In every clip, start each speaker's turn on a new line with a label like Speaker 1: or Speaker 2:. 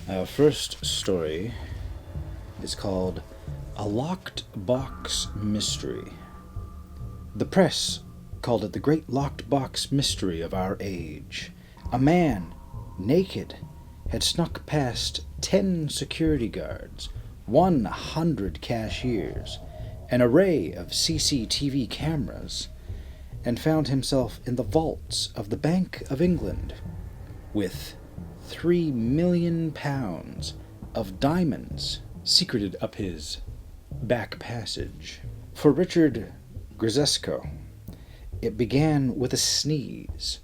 Speaker 1: Our first story is called A Locked Box Mystery. The press called it the great locked box mystery of our age. A man, naked, had snuck past 10 security guards, 100 cashiers, an array of CCTV cameras, and found himself in the vaults of the Bank of England with £3 million of diamonds secreted up his back passage. For Richard Grzesko, it began with a sneeze.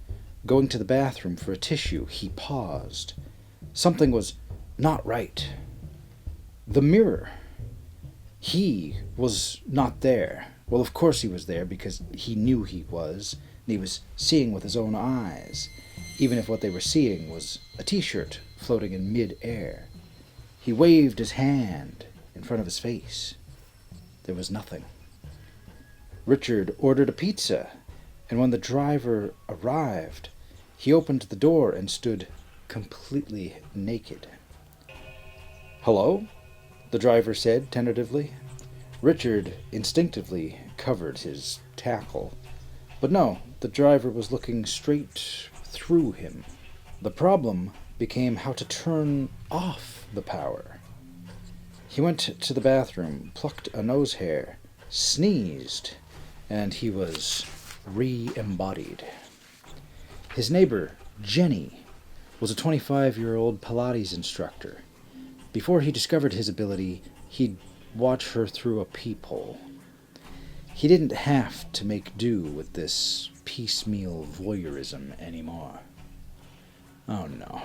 Speaker 1: Going to the bathroom for a tissue, he paused. Something was not right. The mirror. He was not there. Well, of course he was there, because he knew he was, and he was seeing with his own eyes, even if what they were seeing was a t-shirt floating in mid-air. He waved his hand in front of his face. There was nothing. Richard ordered a pizza, and when the driver arrived, he opened the door and stood completely naked. "Hello?" the driver said tentatively. Richard instinctively covered his tackle. But no, the driver was looking straight through him. The problem became how to turn off the power. He went to the bathroom, plucked a nose hair, sneezed, and he was re-embodied. His neighbor, Jenny, was a 25-year-old Pilates instructor. Before he discovered his ability, he'd watch her through a peephole. He didn't have to make do with this piecemeal voyeurism anymore. Oh no.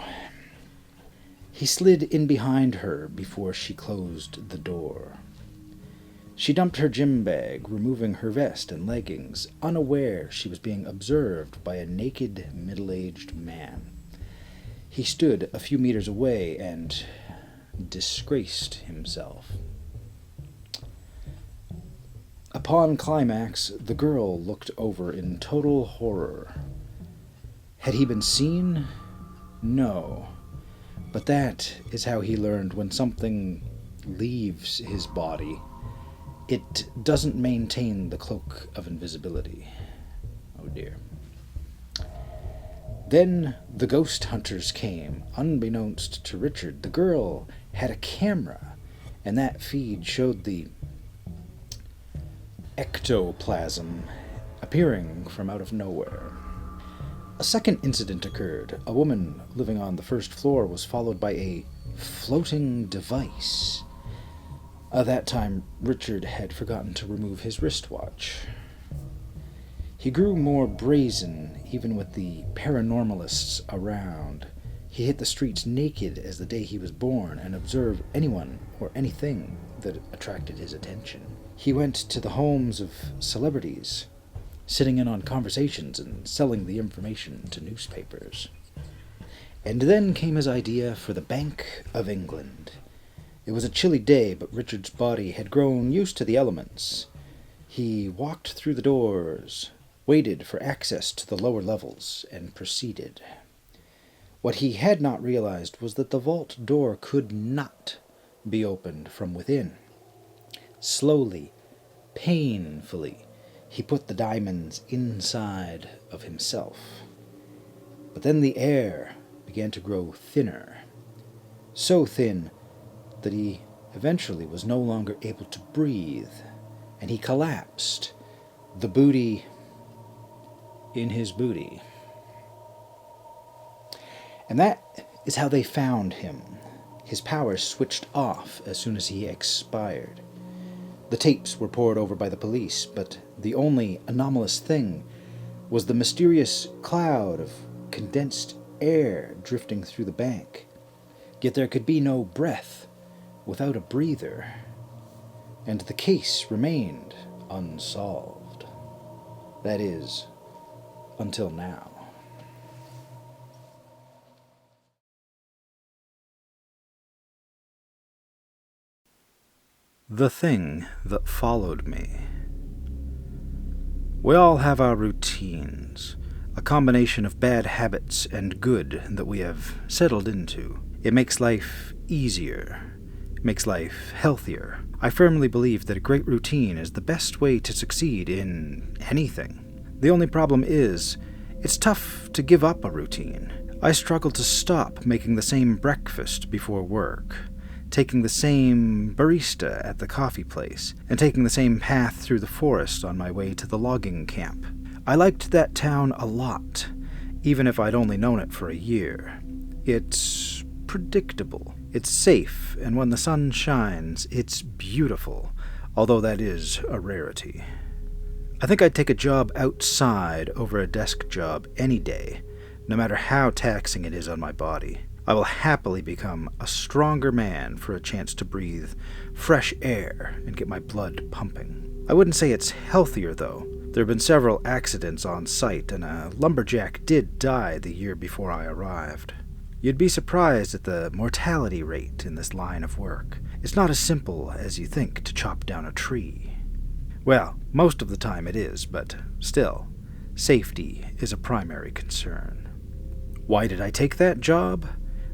Speaker 1: He slid in behind her before she closed the door. She dumped her gym bag, removing her vest and leggings, unaware she was being observed by a naked, middle-aged man. He stood a few meters away and disgraced himself. Upon climax, the girl looked over in total horror. Had he been seen? No. But that is how he learned when something leaves his body, it doesn't maintain the cloak of invisibility. Oh dear. Then the ghost hunters came. Unbeknownst to Richard, the girl had a camera, and that feed showed the ectoplasm appearing from out of nowhere. A second incident occurred. A woman living on the first floor was followed by a floating device. That time, Richard had forgotten to remove his wristwatch. He grew more brazen, even with the paranormalists around. He hit the streets naked as the day he was born and observed anyone or anything that attracted his attention. He went to the homes of celebrities, sitting in on conversations and selling the information to newspapers. And then came his idea for the Bank of England. It was a chilly day, but Richard's body had grown used to the elements. He walked through the doors, waited for access to the lower levels, and proceeded. What he had not realized was that the vault door could not be opened from within. Slowly, painfully, he put the diamonds inside of himself. But then the air began to grow thinner, so thin that he eventually was no longer able to breathe, and he collapsed, the booty in his booty. And that is how they found him. His powers switched off as soon as he expired. The tapes were pored over by the police, but the only anomalous thing was the mysterious cloud of condensed air drifting through the bank. Yet there could be no breath without a breather, and the case remained unsolved. That is, until now. The thing that followed me. We all have our routines, a combination of bad habits and good that we have settled into. It makes life easier. It makes life healthier. I firmly believe that a great routine is the best way to succeed in anything. The only problem is, it's tough to give up a routine. I struggle to stop making the same breakfast before work, taking the same barista at the coffee place, and taking the same path through the forest on my way to the logging camp. I liked that town a lot, even if I'd only known it for a year. It's predictable. It's safe, and when the sun shines, it's beautiful, although that is a rarity. I think I'd take a job outside over a desk job any day, no matter how taxing it is on my body. I will happily become a stronger man for a chance to breathe fresh air and get my blood pumping. I wouldn't say it's healthier, though. There have been several accidents on site, and a lumberjack did die the year before I arrived. You'd be surprised at the mortality rate in this line of work. It's not as simple as you think to chop down a tree. Well, most of the time it is, but still, safety is a primary concern. Why did I take that job?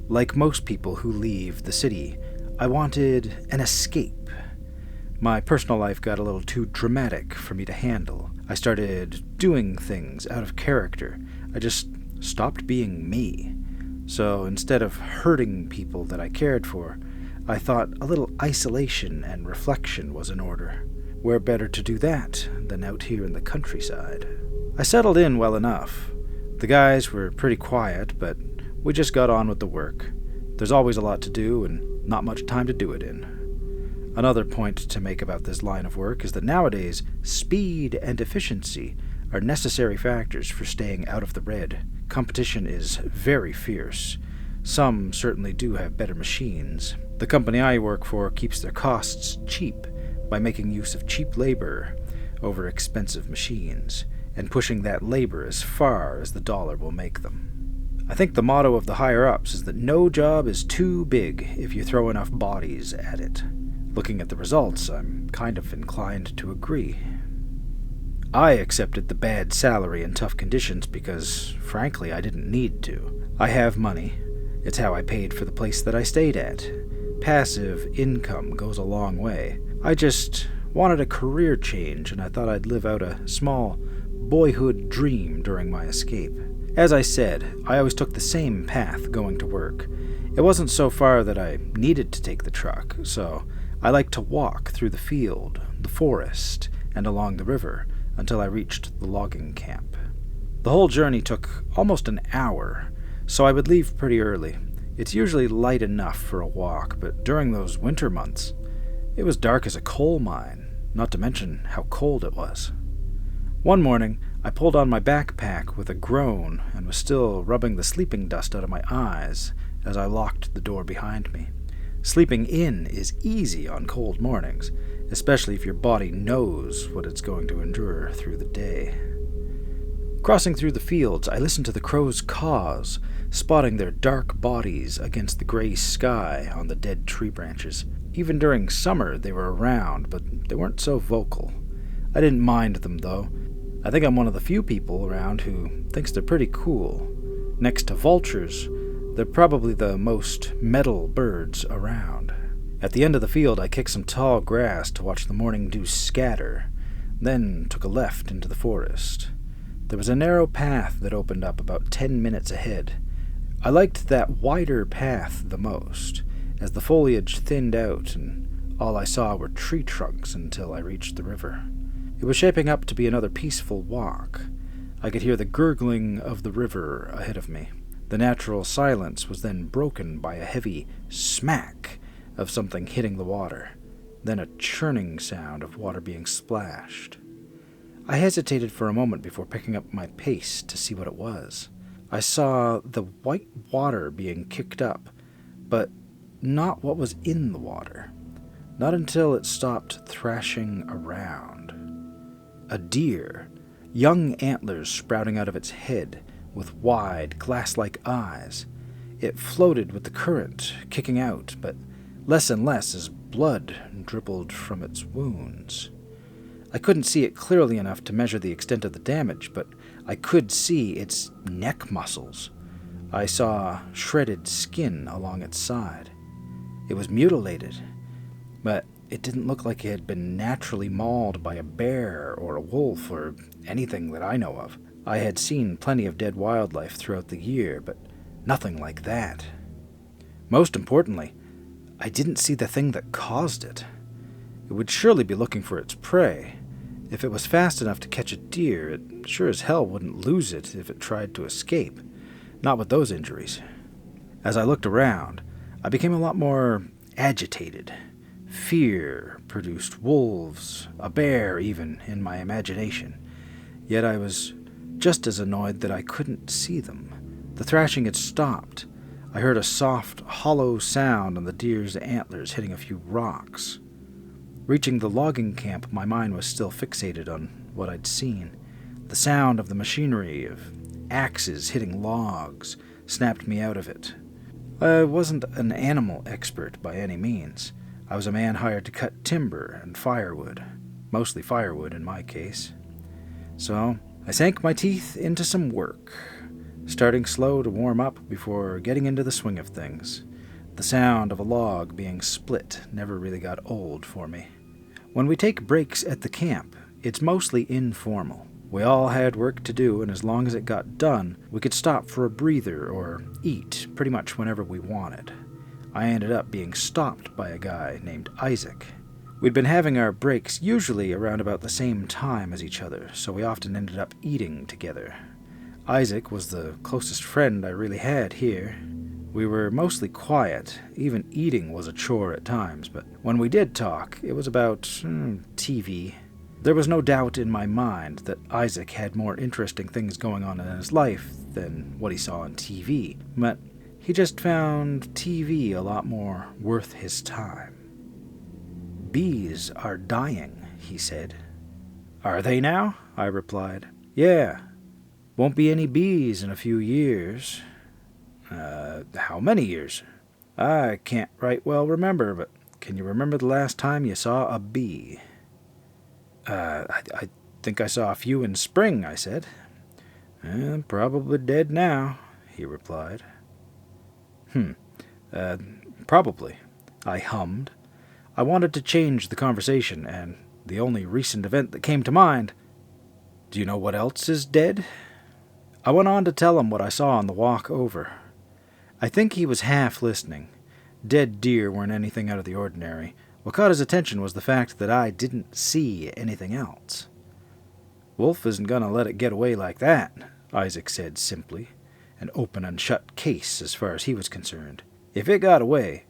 Speaker 1: Like most people who leave the city, I wanted an escape. My personal life got a little too dramatic for me to handle. I started doing things out of character. I just stopped being me. So instead of hurting people that I cared for, I thought a little isolation and reflection was in order. Where better to do that than out here in the countryside? I settled in well enough. The guys were pretty quiet, but we just got on with the work. There's always a lot to do and not much time to do it in. Another point to make about this line of work is that nowadays, speed and efficiency are necessary factors for staying out of the red. Competition is very fierce. Some certainly do have better machines. The company I work for keeps their costs cheap by making use of cheap labor over expensive machines, and pushing that labor as far as the dollar will make them. I think the motto of the higher-ups is that no job is too big if you throw enough bodies at it. Looking at the results, I'm kind of inclined to agree. I accepted the bad salary and tough conditions because, frankly, I didn't need to. I have money. It's how I paid for the place that I stayed at. Passive income goes a long way. I just wanted a career change, and I thought I'd live out a small boyhood dream during my escape. As I said, I always took the same path going to work. It wasn't so far that I needed to take the truck, so I liked to walk through the field, the forest, and along the river until I reached the logging camp. The whole journey took almost an hour, so I would leave pretty early. It's usually light enough for a walk, but during those winter months, it was dark as a coal mine, not to mention how cold it was. One morning, I pulled on my backpack with a groan and was still rubbing the sleeping dust out of my eyes as I locked the door behind me. Sleeping in is easy on cold mornings, especially if your body knows what it's going to endure through the day. Crossing through the fields, I listened to the crows' caws, spotting their dark bodies against the gray sky on the dead tree branches. Even during summer, they were around, but they weren't so vocal. I didn't mind them, though. I think I'm one of the few people around who thinks they're pretty cool. Next to vultures, they're probably the most metal birds around. At the end of the field, I kicked some tall grass to watch the morning dew scatter, then took a left into the forest. There was a narrow path that opened up about 10 minutes ahead. I liked that wider path the most, as the foliage thinned out and all I saw were tree trunks until I reached the river. It was shaping up to be another peaceful walk. I could hear the gurgling of the river ahead of me. The natural silence was then broken by a heavy smack of something hitting the water, then a churning sound of water being splashed. I hesitated for a moment before picking up my pace to see what it was. I saw the white water being kicked up, but not what was in the water. Not until it stopped thrashing around. A deer, young antlers sprouting out of its head with wide, glass-like eyes. It floated with the current, kicking out, but less and less as blood dribbled from its wounds. I couldn't see it clearly enough to measure the extent of the damage, but I could see its neck muscles. I saw shredded skin along its side. It was mutilated, but it didn't look like it had been naturally mauled by a bear or a wolf or anything that I know of. I had seen plenty of dead wildlife throughout the year, but nothing like that. Most importantly, I didn't see the thing that caused it. It would surely be looking for its prey. If it was fast enough to catch a deer, it sure as hell wouldn't lose it if it tried to escape. Not with those injuries. As I looked around, I became a lot more agitated. Fear produced wolves, a bear even, in my imagination. Yet I was just as annoyed that I couldn't see them. The thrashing had stopped. I heard a soft, hollow sound on the deer's antlers hitting a few rocks. Reaching the logging camp, my mind was still fixated on what I'd seen. The sound of the machinery, of axes hitting logs, snapped me out of it. I wasn't an animal expert by any means. I was a man hired to cut timber and firewood, mostly firewood in my case. So I sank my teeth into some work, starting slow to warm up before getting into the swing of things. The sound of a log being split never really got old for me. When we take breaks at the camp, it's mostly informal. We all had work to do, and as long as it got done, we could stop for a breather or eat pretty much whenever we wanted. I ended up being stopped by a guy named Isaac. We'd been having our breaks usually around about the same time as each other, so we often ended up eating together. Isaac was the closest friend I really had here. We were mostly quiet. Even eating was a chore at times, but when we did talk, it was about TV. There was no doubt in my mind that Isaac had more interesting things going on in his life than what he saw on TV, but he just found TV a lot more worth his time. "Bees are dying," he said. "Are they now?" I replied. "Yeah. Won't be any bees in a few years." How many years?" "I can't right well remember, but can you remember the last time you saw a bee?" I think I saw a few in spring," I said. Probably dead now," he replied. Probably," I hummed. I wanted to change the conversation, and the only recent event that came to mind. "Do you know what else is dead?" I went on to tell him what I saw on the walk over. I think he was half listening. Dead deer weren't anything out of the ordinary. What caught his attention was the fact that I didn't see anything else. "Wolf isn't going to let it get away like that," Isaac said simply. An open and shut case as far as he was concerned. "If it got away,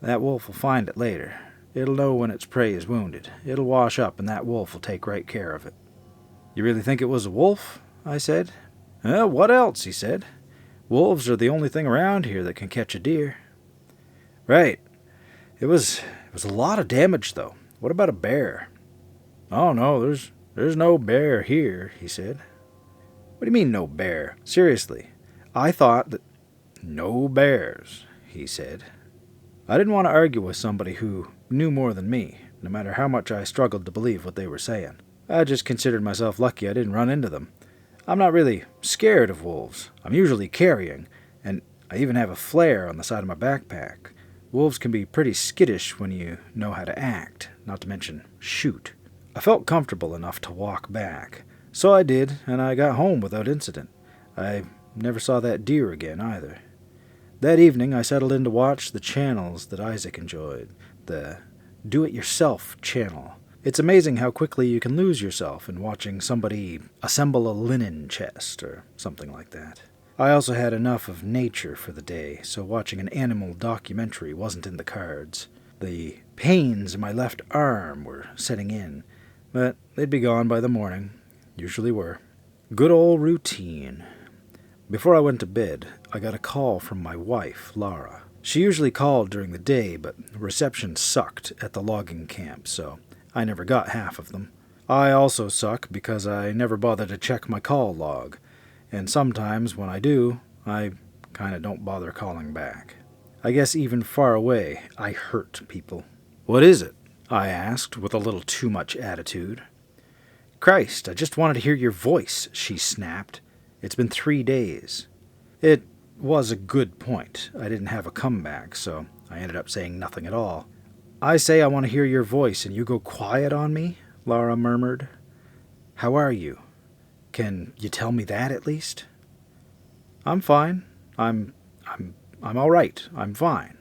Speaker 1: that wolf will find it later. It'll know when its prey is wounded. It'll wash up and that wolf will take right care of it." "You really think it was a wolf?" I said. "What else?" he said. "Wolves are the only thing around here that can catch a deer." "Right. It was a lot of damage, though. What about a bear?" "Oh, no, there's no bear here," he said. "What do you mean, no bear? Seriously, I thought that—" "No bears," he said. I didn't want to argue with somebody who knew more than me, no matter how much I struggled to believe what they were saying. I just considered myself lucky I didn't run into them. I'm not really scared of wolves. I'm usually carrying, and I even have a flare on the side of my backpack. Wolves can be pretty skittish when you know how to act, not to mention shoot. I felt comfortable enough to walk back. So I did, and I got home without incident. I never saw that deer again, either. That evening I settled in to watch the channels that Isaac enjoyed, the do-it-yourself channel. It's amazing how quickly you can lose yourself in watching somebody assemble a linen chest or something like that. I also had enough of nature for the day, so watching an animal documentary wasn't in the cards. The pains in my left arm were setting in, but they'd be gone by the morning. Usually were. Good old routine. Before I went to bed, I got a call from my wife, Laura. She usually called during the day, but reception sucked at the logging camp, so I never got half of them. I also suck because I never bother to check my call log, and sometimes when I do, I kinda don't bother calling back. I guess even far away, I hurt people. "What is it?" I asked with a little too much attitude. "Christ, I just wanted to hear your voice," she snapped. "It's been 3 days." It was a good point. I didn't have a comeback, so I ended up saying nothing at all. I say I want to hear your voice, and you go quiet on me, Lara murmured. How are you? Can you tell me that at least? I'm fine. I'm all right. I'm fine.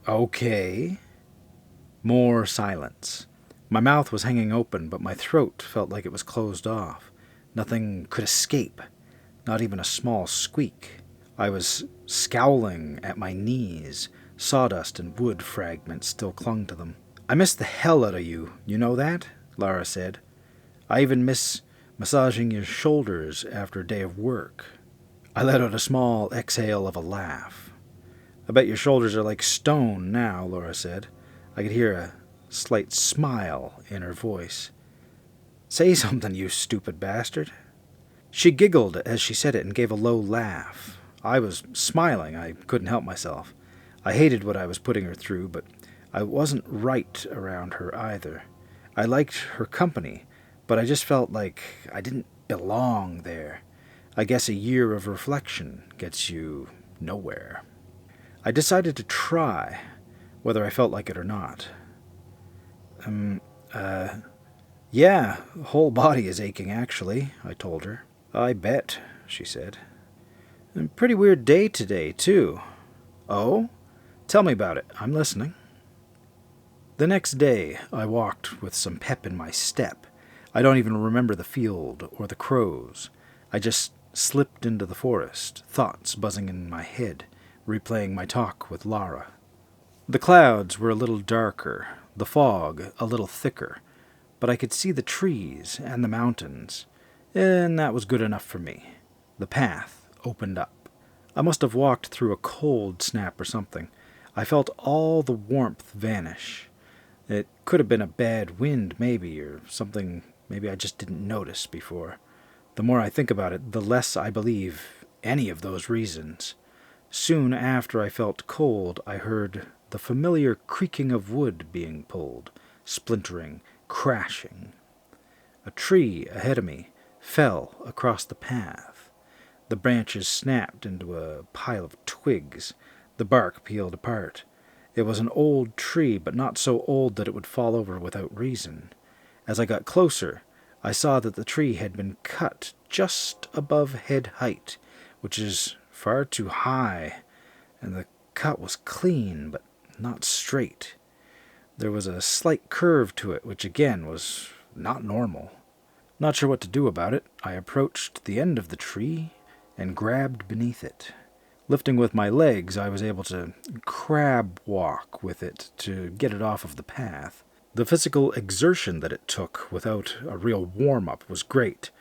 Speaker 1: Okay. More silence. My mouth was hanging open, but my throat felt like it was closed off. Nothing could escape, not even a small squeak. I was scowling at my knees. Sawdust and wood fragments still clung to them. I miss the hell out of you, you know that? Lara said. I even miss massaging your shoulders after a day of work. I let out a small exhale of a laugh. I bet your shoulders are like stone now, Laura said. I could hear a slight smile in her voice. Say something, you stupid bastard. She giggled as she said it and gave a low laugh. I was smiling. I couldn't help myself. I hated what I was putting her through, but I wasn't right around her either. I liked her company, but I just felt like I didn't belong there. I guess a year of reflection gets you nowhere. I decided to try, whether I felt like it or not. Yeah, whole body is aching, actually, I told her. I bet, she said. Pretty weird day today, too. Oh? Tell me about it. I'm listening. The next day, I walked with some pep in my step. I don't even remember the field or the crows. I just slipped into the forest, thoughts buzzing in my head, replaying my talk with Lara. The clouds were a little darker, the fog a little thicker, but I could see the trees and the mountains, and that was good enough for me. The path opened up. I must have walked through a cold snap or something. I felt all the warmth vanish. It could have been a bad wind, maybe, or something maybe I just didn't notice before. The more I think about it, the less I believe any of those reasons. Soon after I felt cold, I heard the familiar creaking of wood being pulled, splintering, crashing. A tree ahead of me fell across the path. The branches snapped into a pile of twigs. The bark peeled apart. It was an old tree, but not so old that it would fall over without reason. As I got closer, I saw that the tree had been cut just above head height, which is far too high, and the cut was clean, but not straight. There was a slight curve to it, which again was not normal. Not sure what to do about it, I approached the end of the tree and grabbed beneath it. Lifting with my legs, I was able to crab walk with it to get it off of the path. The physical exertion that it took without a real warm-up was great,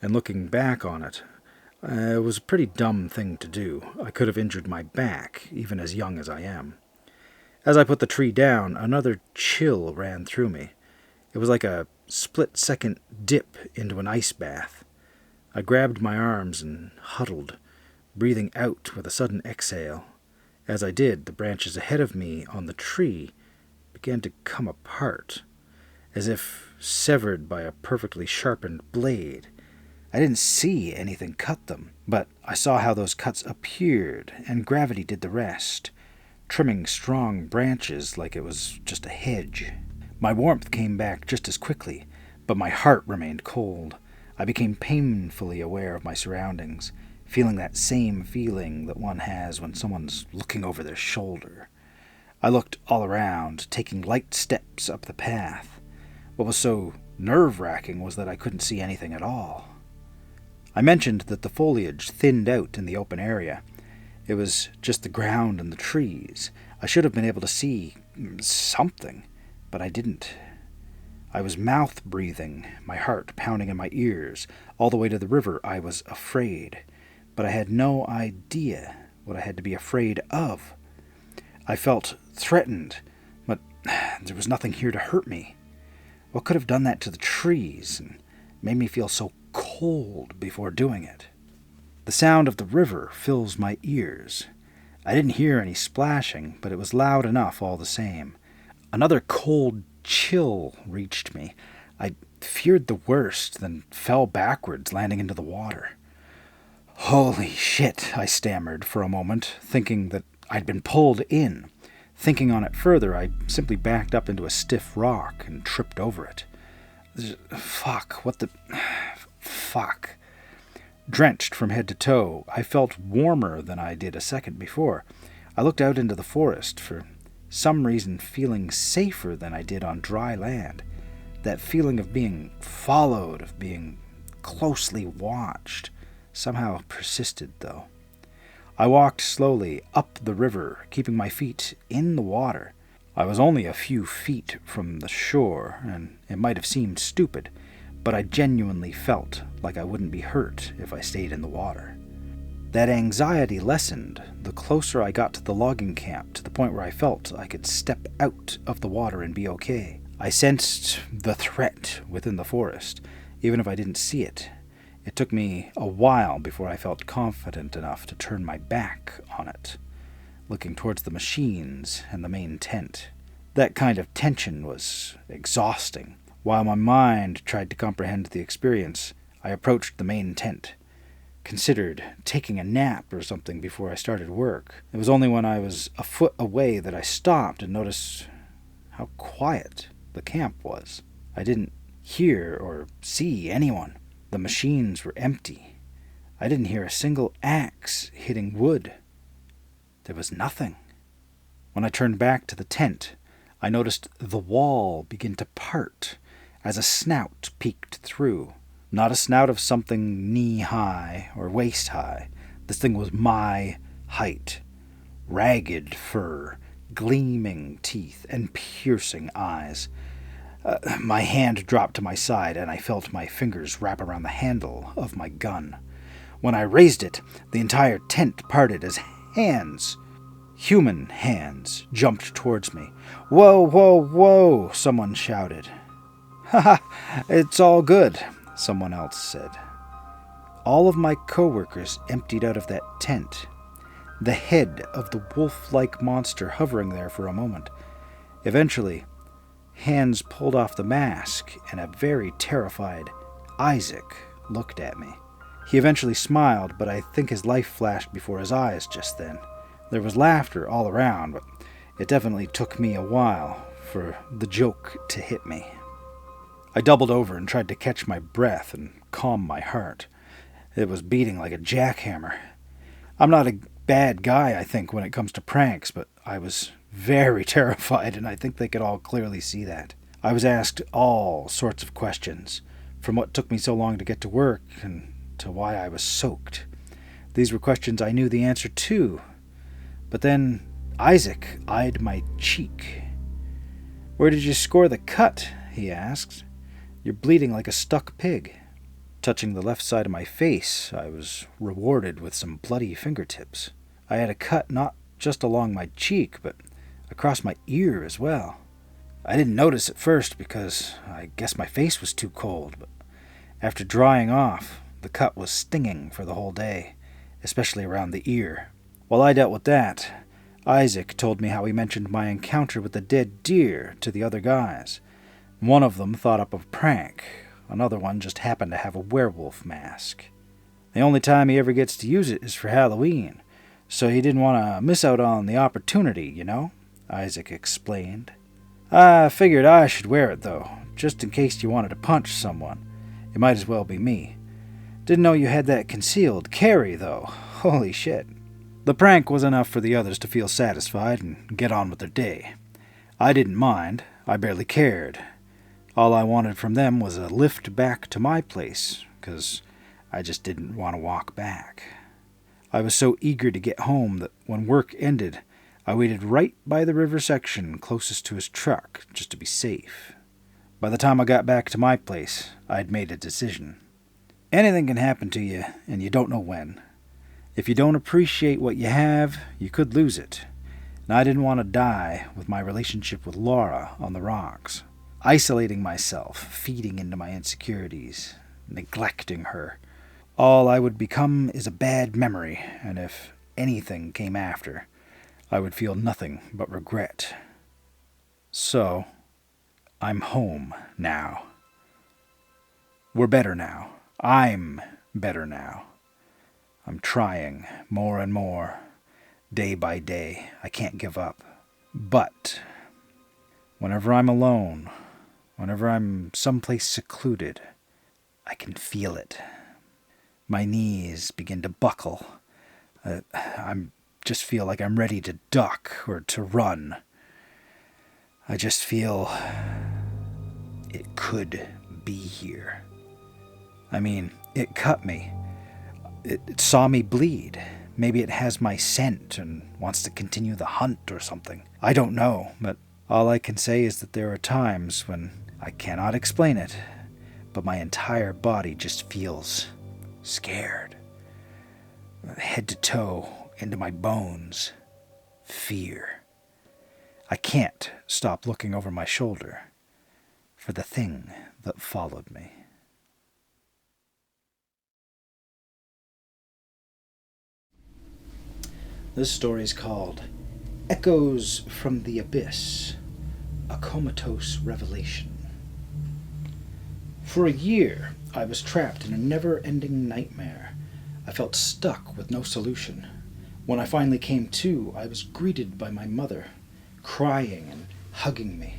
Speaker 1: and looking back on it, it was a pretty dumb thing to do. I could have injured my back, even as young as I am. As I put the tree down, another chill ran through me. It was like a split-second dip into an ice bath. I grabbed my arms and huddled, breathing out with a sudden exhale. As I did, the branches ahead of me on the tree began to come apart, as if severed by a perfectly sharpened blade. I didn't see anything cut them, but I saw how those cuts appeared, and gravity did the rest, trimming strong branches like it was just a hedge. My warmth came back just as quickly, but my heart remained cold. I became painfully aware of my surroundings, feeling that same feeling that one has when someone's looking over their shoulder. I looked all around, taking light steps up the path. What was so nerve-wracking was that I couldn't see anything at all. I mentioned that the foliage thinned out in the open area. It was just the ground and the trees. I should have been able to see something, but I didn't. I was mouth-breathing, my heart pounding in my ears. All the way to the river I was afraid, but I had no idea what I had to be afraid of. I felt threatened, but there was nothing here to hurt me. What could have done that to the trees and made me feel so cold before doing it? The sound of the river fills my ears. I didn't hear any splashing, but it was loud enough all the same. Another cold chill reached me. I feared the worst, then fell backwards, landing into the water. Holy shit, I stammered for a moment, thinking that I'd been pulled in. Thinking on it further, I simply backed up into a stiff rock and tripped over it. Fuck. Drenched from head to toe, I felt warmer than I did a second before. I looked out into the forest, for some reason feeling safer than I did on dry land. That feeling of being followed, of being closely watched, somehow persisted, though. I walked slowly up the river, keeping my feet in the water. I was only a few feet from the shore, and it might have seemed stupid, but I genuinely felt like I wouldn't be hurt if I stayed in the water. That anxiety lessened the closer I got to the logging camp, to the point where I felt I could step out of the water and be okay. I sensed the threat within the forest, even if I didn't see it. It took me a while before I felt confident enough to turn my back on it, looking towards the machines and the main tent. That kind of tension was exhausting. While my mind tried to comprehend the experience, I approached the main tent. Considered taking a nap or something before I started work. It was only when I was a foot away that I stopped and noticed how quiet the camp was. I didn't hear or see anyone. The machines were empty. I didn't hear a single axe hitting wood. There was nothing. When I turned back to the tent, I noticed the wall begin to part as a snout peeked through. Not a snout of something knee-high or waist-high. This thing was my height. Ragged fur, gleaming teeth, and piercing eyes. My hand dropped to my side, and I felt my fingers wrap around the handle of my gun. When I raised it, the entire tent parted as hands, human hands, jumped towards me. "Whoa, whoa, whoa," someone shouted. "Ha ha, it's all good," someone else said. All of my coworkers emptied out of that tent, the head of the wolf-like monster hovering there for a moment. Eventually, hands pulled off the mask, and a very terrified Isaac looked at me. He eventually smiled, but I think his life flashed before his eyes just then. There was laughter all around, but it definitely took me a while for the joke to hit me. I doubled over and tried to catch my breath and calm my heart. It was beating like a jackhammer. I'm not a bad guy, I think, when it comes to pranks, but I was very terrified, and I think they could all clearly see that. I was asked all sorts of questions, from what took me so long to get to work and to why I was soaked. These were questions I knew the answer to, but then Isaac eyed my cheek. "Where did you score the cut?" he asked. "You're bleeding like a stuck pig." Touching the left side of my face, I was rewarded with some bloody fingertips. I had a cut not just along my cheek, but across my ear as well. I didn't notice at first because I guess my face was too cold, but after drying off, the cut was stinging for the whole day, especially around the ear. While I dealt with that, Isaac told me how he mentioned my encounter with the dead deer to the other guys. One of them thought up a prank. Another one just happened to have a werewolf mask. The only time he ever gets to use it is for Halloween, so he didn't want to miss out on the opportunity, you know, Isaac explained. "I figured I should wear it, though, just in case you wanted to punch someone. It might as well be me. Didn't know you had that concealed carry, though. Holy shit." The prank was enough for the others to feel satisfied and get on with their day. I didn't mind. I barely cared. All I wanted from them was a lift back to my place, because I just didn't want to walk back. I was so eager to get home that when work ended, I waited right by the river section closest to his truck, just to be safe. By the time I got back to my place, I'd made a decision. Anything can happen to you, and you don't know when. If you don't appreciate what you have, you could lose it. And I didn't want to die with my relationship with Laura on the rocks. Isolating myself, feeding into my insecurities, neglecting her. All I would become is a bad memory, and if anything came after, I would feel nothing but regret. So, I'm home now. We're better now. I'm better now. I'm trying more and more, day by day. I can't give up. But whenever I'm alone, whenever I'm someplace secluded, I can feel it. My knees begin to buckle. I just feel like I'm ready to duck or to run. I just feel it could be here. I mean, it cut me. It saw me bleed. Maybe it has my scent and wants to continue the hunt or something. I don't know, but all I can say is that there are times when I cannot explain it, but my entire body just feels scared. Head to toe, into my bones. Fear. I can't stop looking over my shoulder for the thing that followed me. This story is called Echoes from the Abyss, a COMATOSE revelation. For a year, I was trapped in a never-ending nightmare. I felt stuck with no solution. When I finally came to, I was greeted by my mother, crying and hugging me.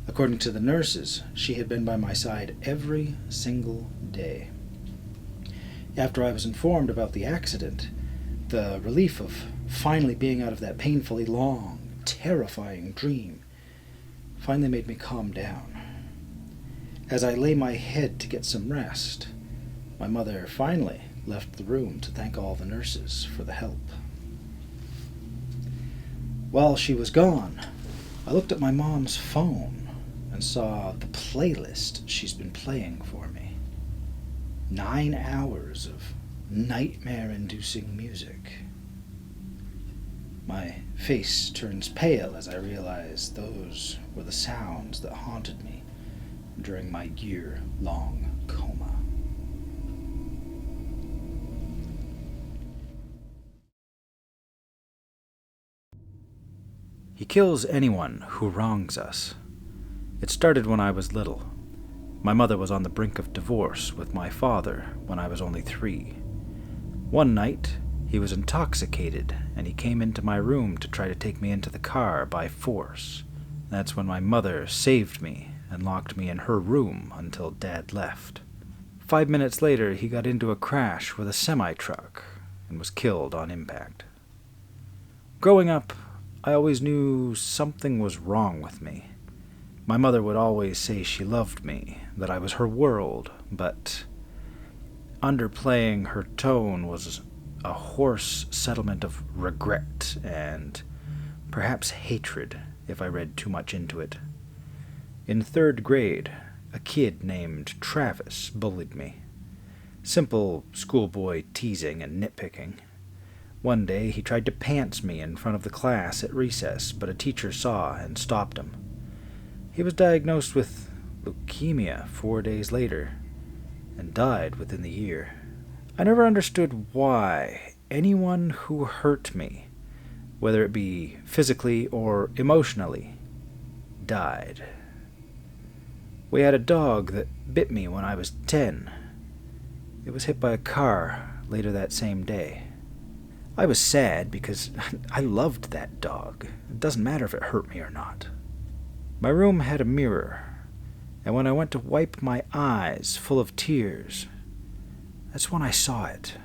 Speaker 1: According to the nurses, she had been by my side every single day. After I was informed about the accident, the relief of finally being out of that painfully long, terrifying dream finally made me calm down. As I lay my head to get some rest, my mother finally left the room to thank all the nurses for the help. While she was gone, I looked at my mom's phone and saw the playlist she's been playing for me. 9 hours of nightmare-inducing music. My face turns pale as I realize those were the sounds that haunted me during my year-long coma. He kills anyone who wrongs us. It started when I was little. My mother was on the brink of divorce with my father when I was only 3. One night, he was intoxicated, and he came into my room to try to take me into the car by force. That's when my mother saved me and locked me in her room until Dad left. 5 minutes later, he got into a crash with a semi-truck and was killed on impact. Growing up, I always knew something was wrong with me. My mother would always say she loved me, that I was her world, but underplaying her tone was a hoarse settlement of regret and perhaps hatred if I read too much into it. In 3rd grade, a kid named Travis bullied me. Simple schoolboy teasing and nitpicking. One day he tried to pants me in front of the class at recess, but a teacher saw and stopped him. He was diagnosed with leukemia 4 days later and died within the year. I never understood why anyone who hurt me, whether it be physically or emotionally, died. We had a dog that bit me when I was 10. It was hit by a car later that same day. I was sad because I loved that dog. It doesn't matter if it hurt me or not. My room had a mirror, and when I went to wipe my eyes full of tears, that's when I saw it.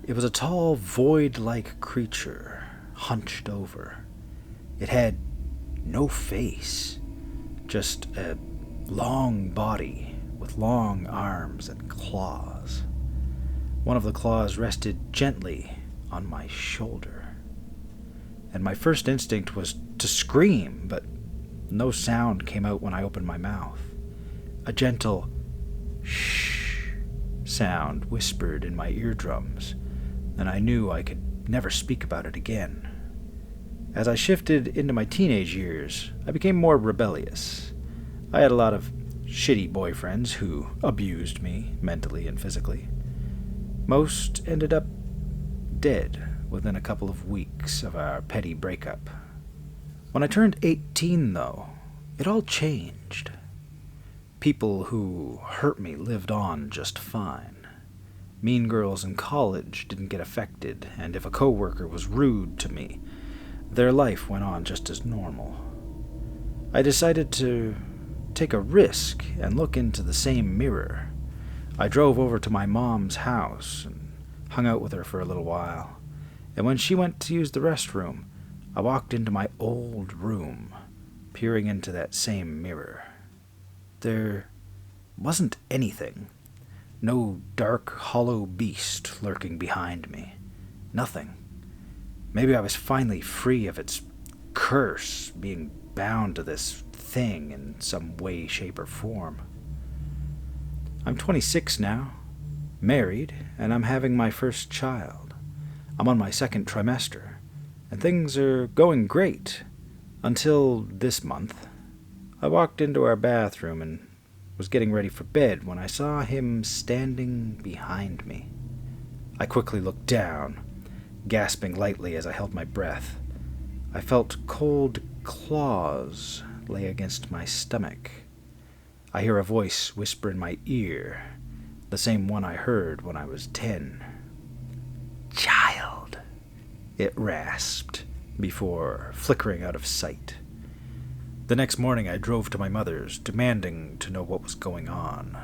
Speaker 1: It was a tall, void-like creature, hunched over. It had no face, just a long body with long arms and claws. One of the claws rested gently on my shoulder, and my first instinct was to scream, but no sound came out when I opened my mouth. A gentle shh sound whispered in my eardrums, and I knew I could never speak about it again. As I shifted into my teenage years, I became more rebellious. I had a lot of shitty boyfriends who abused me mentally and physically. Most ended up dead within a couple of weeks of our petty breakup. When I turned 18, though, it all changed. People who hurt me lived on just fine. mean girls in college didn't get affected, and if a coworker was rude to me, their life went on just as normal. I decided to take a risk and look into the same mirror. I drove over to my mom's house and hung out with her for a little while, and when she went to use the restroom, I walked into my old room, peering into that same mirror. There wasn't anything. No dark, hollow beast lurking behind me. Nothing. Maybe I was finally free of its curse, being bound to this thing in some way, shape, or form. I'm 26 now, married, and I'm having my first child. I'm on my second trimester, and things are going great. Until this month. I walked into our bathroom and was getting ready for bed when I saw him standing behind me. I quickly looked down, gasping lightly as I held my breath. I felt cold claws lay against my stomach. I hear a voice whisper in my ear, the same one I heard when I was 10. "Child," it rasped, before flickering out of sight. The next morning I drove to my mother's, demanding to know what was going on.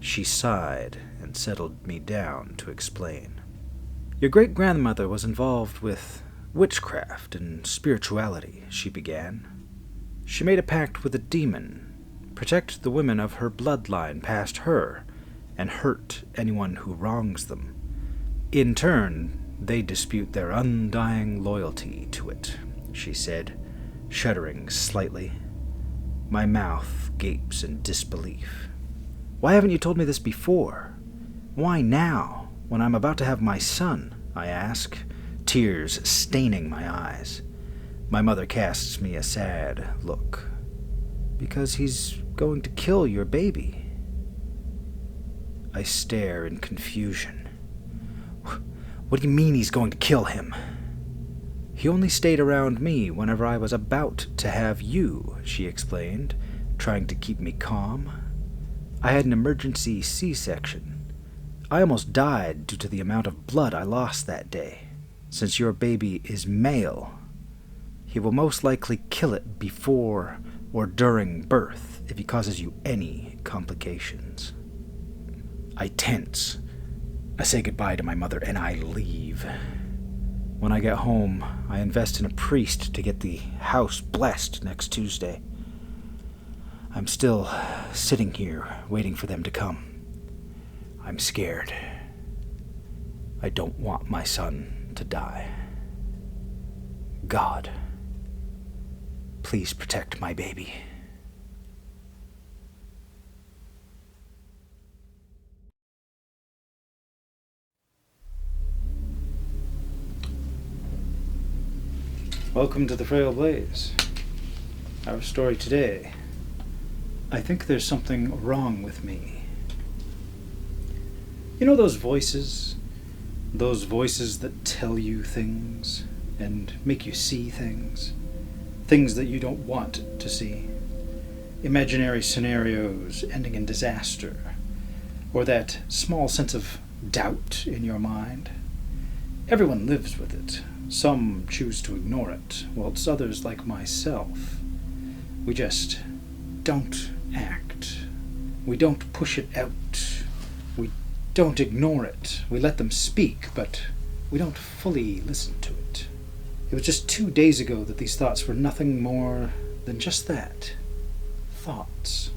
Speaker 1: She sighed and settled me down to explain. "Your great-grandmother was involved with witchcraft and spirituality," she began. "She made a pact with a demon, protect the women of her bloodline past her, and hurt anyone who wrongs them. In turn, they dispute their undying loyalty to it," she said, shuddering slightly. My mouth gapes in disbelief. "Why haven't you told me this before? Why now, when I'm about to have my son?" I ask, tears staining my eyes. My mother casts me a sad look. "Because he's going to kill your baby." I stare in confusion. "What do you mean he's going to kill him?" "He only stayed around me whenever I was about to have you," she explained, trying to keep me calm. "I had an emergency C-section. I almost died due to the amount of blood I lost that day. Since your baby is male, he will most likely kill it before or during birth if he causes you any complications." I tense. I say goodbye to my mother and I leave. When I get home, I invest in a priest to get the house blessed next Tuesday. I'm still sitting here, waiting for them to come. I'm scared. I don't want my son to die. God, please protect my baby. Welcome to the Frail Blaze. Our story today. I think there's something wrong with me. You know those voices? Those voices that tell you things and make you see things? Things that you don't want to see. Imaginary scenarios ending in disaster. Or that small sense of doubt in your mind. Everyone lives with it. Some choose to ignore it, whilst others, like myself, we just don't act. We don't push it out. We don't ignore it. We let them speak, but we don't fully listen to it. It was just 2 days ago that these thoughts were nothing more than just that. Thoughts.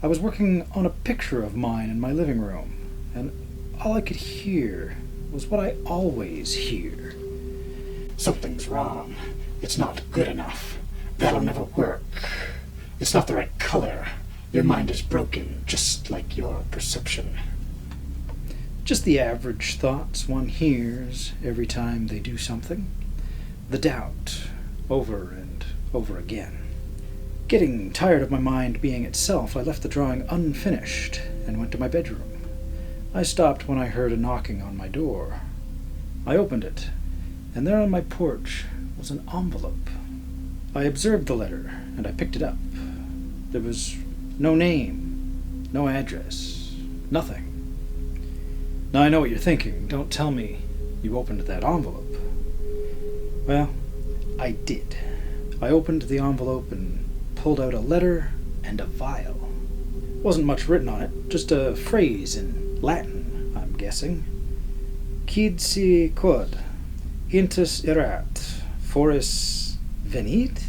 Speaker 1: I was working on a picture of mine in my living room, and all I could hear was what I always hear.
Speaker 2: "Something's wrong. It's not good enough. That'll never work. It's not the right color. Your mind is broken, just like your perception."
Speaker 1: Just the average thoughts one hears every time they do something. The doubt, over and over again. Getting tired of my mind being itself, I left the drawing unfinished and went to my bedroom. I stopped when I heard a knocking on my door. I opened it, and there on my porch was an envelope. I observed the letter, and I picked it up. There was no name, no address, nothing. Now I know what you're thinking. Don't tell me you opened that envelope. Well, I did. I opened the envelope and pulled out a letter and a vial. Wasn't much written on it, just a phrase in Latin, I'm guessing. Quid si quod, intus erat, foris venit?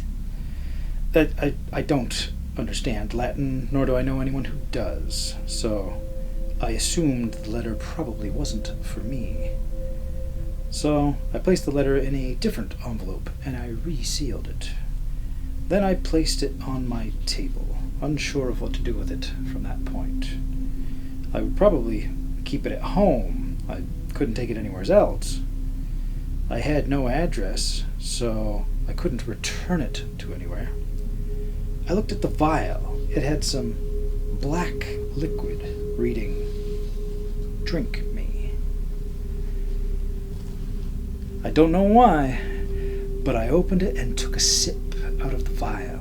Speaker 1: I don't understand Latin, nor do I know anyone who does, so I assumed the letter probably wasn't for me. So I placed the letter in a different envelope, and I resealed it. Then I placed it on my table, unsure of what to do with it from that point. I would probably keep it at home. I couldn't take it anywhere else. I had no address, so I couldn't return it to anywhere. I looked at the vial. It had some black liquid reading, "Drink me." I don't know why, but I opened it and took a sip out of the vial.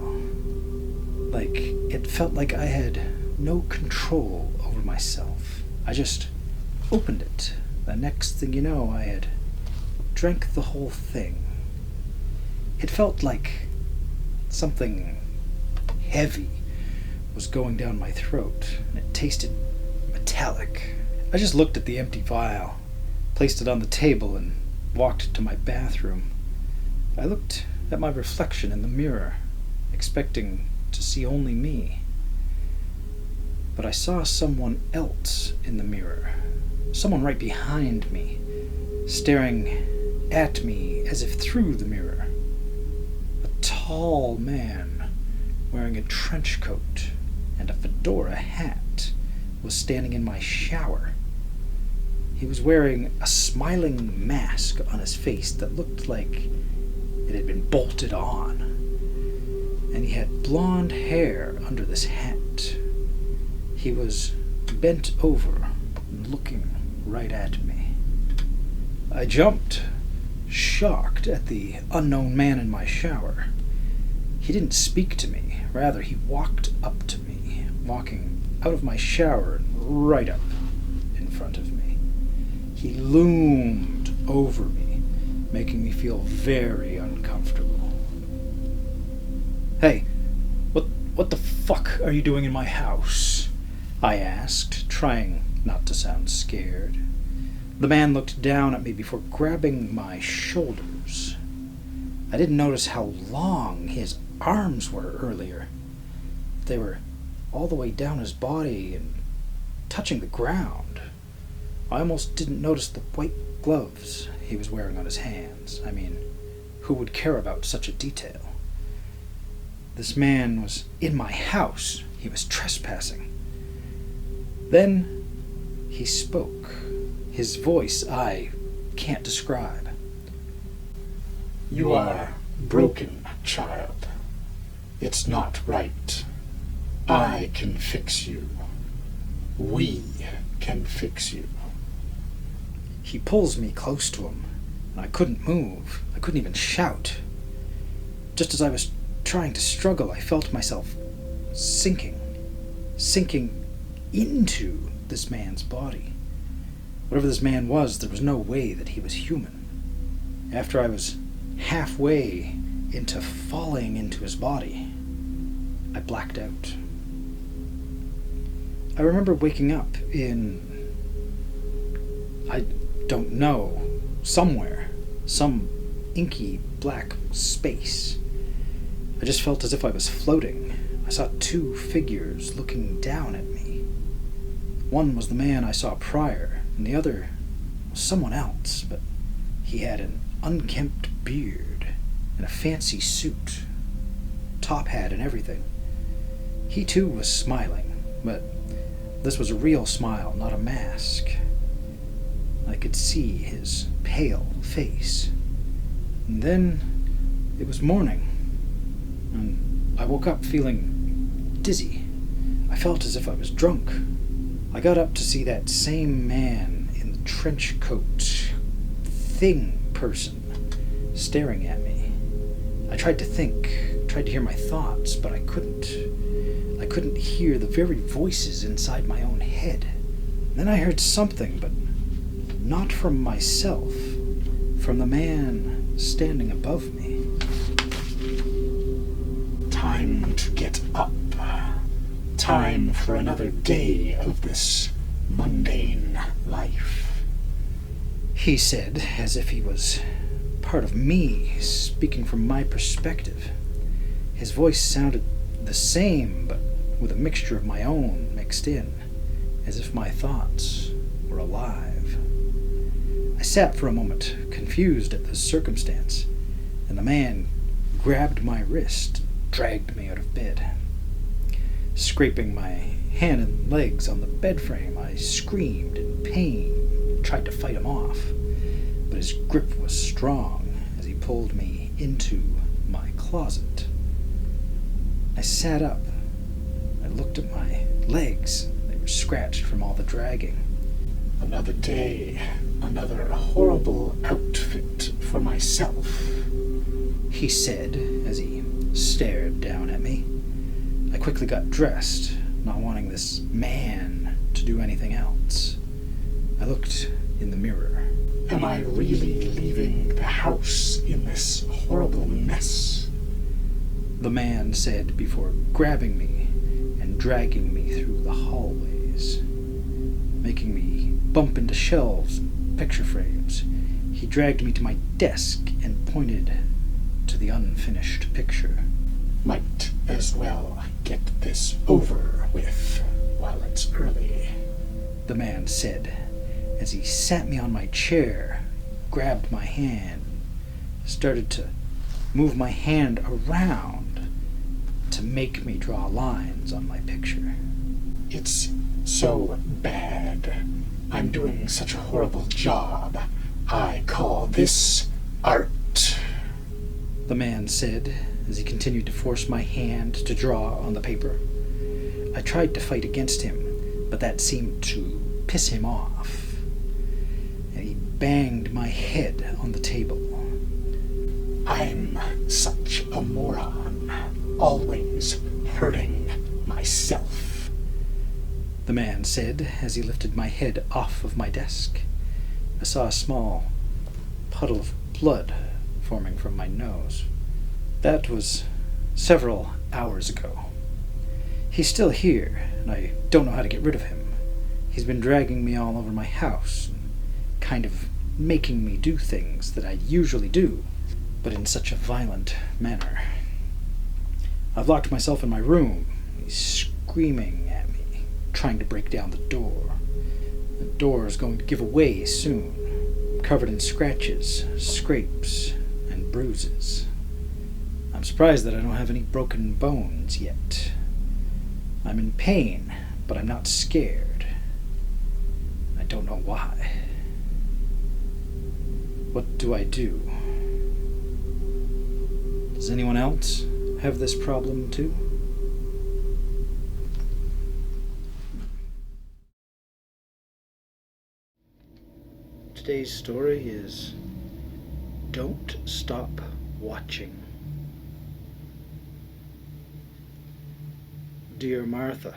Speaker 1: It felt like I had no control over myself. I just opened it. The next thing you know, I had drank the whole thing. It felt like something heavy was going down my throat, and it tasted metallic. I just looked at the empty vial, placed it on the table, and walked to my bathroom. I looked at my reflection in the mirror, expecting to see only me. But I saw someone else in the mirror, someone right behind me, staring at me as if through the mirror. A tall man wearing a trench coat and a fedora hat was standing in my shower. He was wearing a smiling mask on his face that looked like it had been bolted on, and he had blonde hair under this hat. He was bent over and looking right at me. I jumped, shocked at the unknown man in my shower. He didn't speak to me. Rather, he walked up to me, walking out of my shower and right up in front of me. He loomed over me, making me feel very uncomfortable. "Hey, what the fuck are you doing in my house?" I asked, trying not to sound scared. The man looked down at me before grabbing my shoulders. I didn't notice how long his arms were earlier. They were all the way down his body and touching the ground. I almost didn't notice the white gloves he was wearing on his hands. I mean, who would care about such a detail? This man was in my house. He was trespassing. Then he spoke. His voice I can't describe.
Speaker 2: "You are broken, child. It's not right. I can fix you. We can fix you."
Speaker 1: He pulls me close to him, and I couldn't move. I couldn't even shout. Just as I was trying to struggle, I felt myself sinking into this man's body. Whatever this man was, there was no way that he was human. After I was halfway into falling into his body, I blacked out. I remember waking up in, I don't know, somewhere, some inky black space. I just felt as if I was floating. I saw two figures looking down at me. One was the man I saw prior, and the other was someone else, but he had an unkempt beard and a fancy suit, top hat and everything. He too was smiling, but this was a real smile, not a mask. I could see his pale face. And then it was morning, and I woke up feeling dizzy. I felt as if I was drunk. I got up to see that same man in the trench coat thing person staring at me. I tried to think, tried to hear my thoughts, but I couldn't. I couldn't hear the very voices inside my own head. Then I heard something, but not from myself, from the man standing above me.
Speaker 2: Time to get up. Time for another day of this mundane life,
Speaker 1: he said, as if he was part of me, speaking from my perspective. His voice sounded the same, but with a mixture of my own mixed in, as if my thoughts were alive. I sat for a moment, confused at the circumstance, and the man grabbed my wrist and dragged me out of bed. Scraping my hand and legs on the bed frame, I screamed in pain and tried to fight him off, but his grip was strong as he pulled me into my closet. I sat up. I looked at my legs. They were scratched from all the dragging.
Speaker 2: Another day, another horrible outfit for myself,
Speaker 1: he said as he stared down at me. I quickly got dressed, not wanting this man to do anything else. I looked in the mirror.
Speaker 2: Am I really leaving the house in this horrible mess?
Speaker 1: The man said before grabbing me and dragging me through the hallways, making me bump into shelves and picture frames. He dragged me to my desk and pointed to the unfinished picture.
Speaker 2: Might as well get this over with while it's early,
Speaker 1: the man said as he sat me on my chair, grabbed my hand, started to move my hand around to make me draw lines on my picture.
Speaker 2: It's so bad. I'm doing such a horrible job. I call this art,
Speaker 1: the man said as he continued to force my hand to draw on the paper. I tried to fight against him, but that seemed to piss him off, and he banged my head on the table.
Speaker 2: I'm such a moron, always hurting myself,
Speaker 1: the man said as he lifted my head off of my desk. I saw a small puddle of blood forming from my nose. That was several hours ago. He's still here, and I don't know how to get rid of him. He's been dragging me all over my house, and kind of making me do things that I usually do, but in such a violent manner. I've locked myself in my room. He's screaming at me, trying to break down the door. The door is going to give away soon. I'm covered in scratches, scrapes, and bruises. I'm surprised that I don't have any broken bones yet. I'm in pain, but I'm not scared. I don't know why. What do I do? Does anyone else have this problem too? Today's story is Don't Stop Watching. Dear Martha,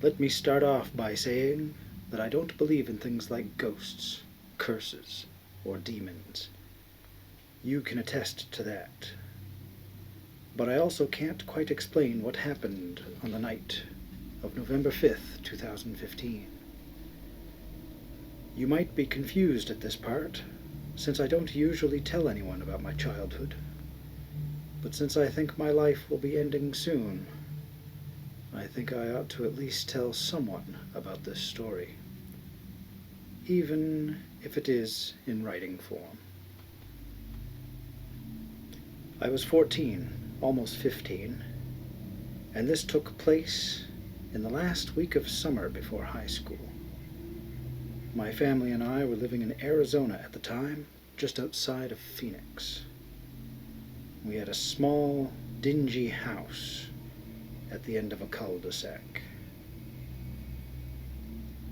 Speaker 1: let me start off by saying that I don't believe in things like ghosts, curses, or demons. You can attest to that. But I also can't quite explain what happened on the night of November 5th, 2015. You might be confused at this part, since I don't usually tell anyone about my childhood. But since I think my life will be ending soon, I think I ought to at least tell someone about this story, even if it is in writing form. I was 14, almost 15, and this took place in the last week of summer before high school. My family and I were living in Arizona at the time, just outside of Phoenix. We had a small, dingy house at the end of a cul-de-sac.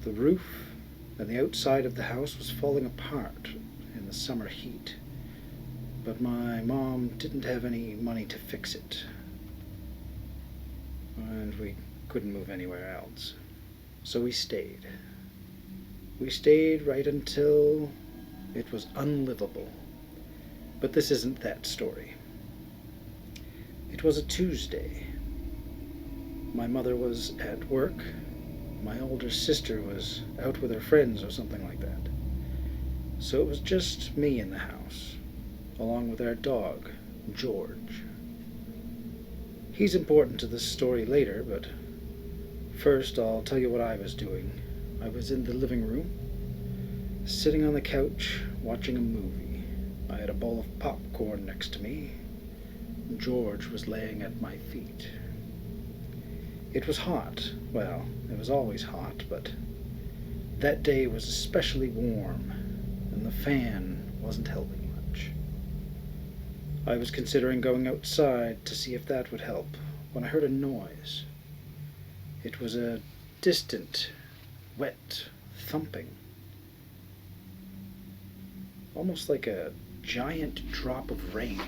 Speaker 1: The roof and the outside of the house was falling apart in the summer heat, but my mom didn't have any money to fix it, and we couldn't move anywhere else, so we stayed. We stayed right until it was unlivable. But this isn't that story. It was a Tuesday. My mother was at work. My older sister was out with her friends or something like that. So it was just me in the house, along with our dog, George. He's important to this story later, but first I'll tell you what I was doing. I was in the living room, sitting on the couch, watching a movie. I had a bowl of popcorn next to me. George was laying at my feet. It was hot. Well, it was always hot, but that day was especially warm, and the fan wasn't helping much. I was considering going outside to see if that would help when I heard a noise. It was a distant, wet thumping, almost like a giant drop of rain.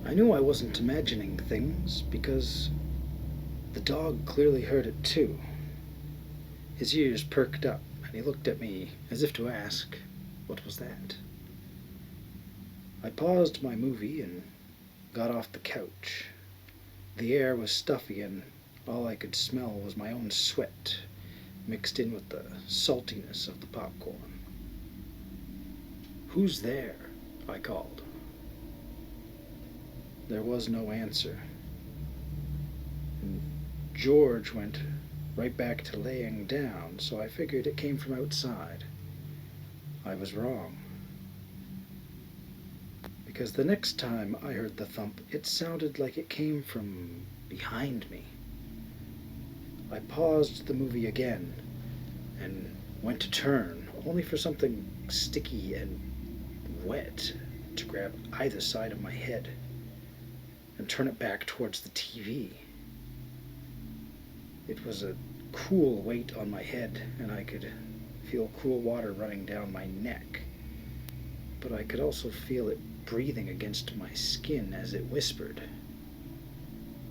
Speaker 1: I knew I wasn't imagining things because the dog clearly heard it too. His ears perked up and he looked at me as if to ask, what was that? I paused my movie and got off the couch. The air was stuffy and all I could smell was my own sweat mixed in with the saltiness of the popcorn. "Who's there?" I called. There was no answer. And George went right back to laying down, so I figured it came from outside. I was wrong. Because the next time I heard the thump, it sounded like it came from behind me. I paused the movie again and went to turn, only for something sticky and wet to grab either side of my head and turn it back towards the TV. It was a cool weight on my head, and I could feel cool water running down my neck. But I could also feel it breathing against my skin as it whispered,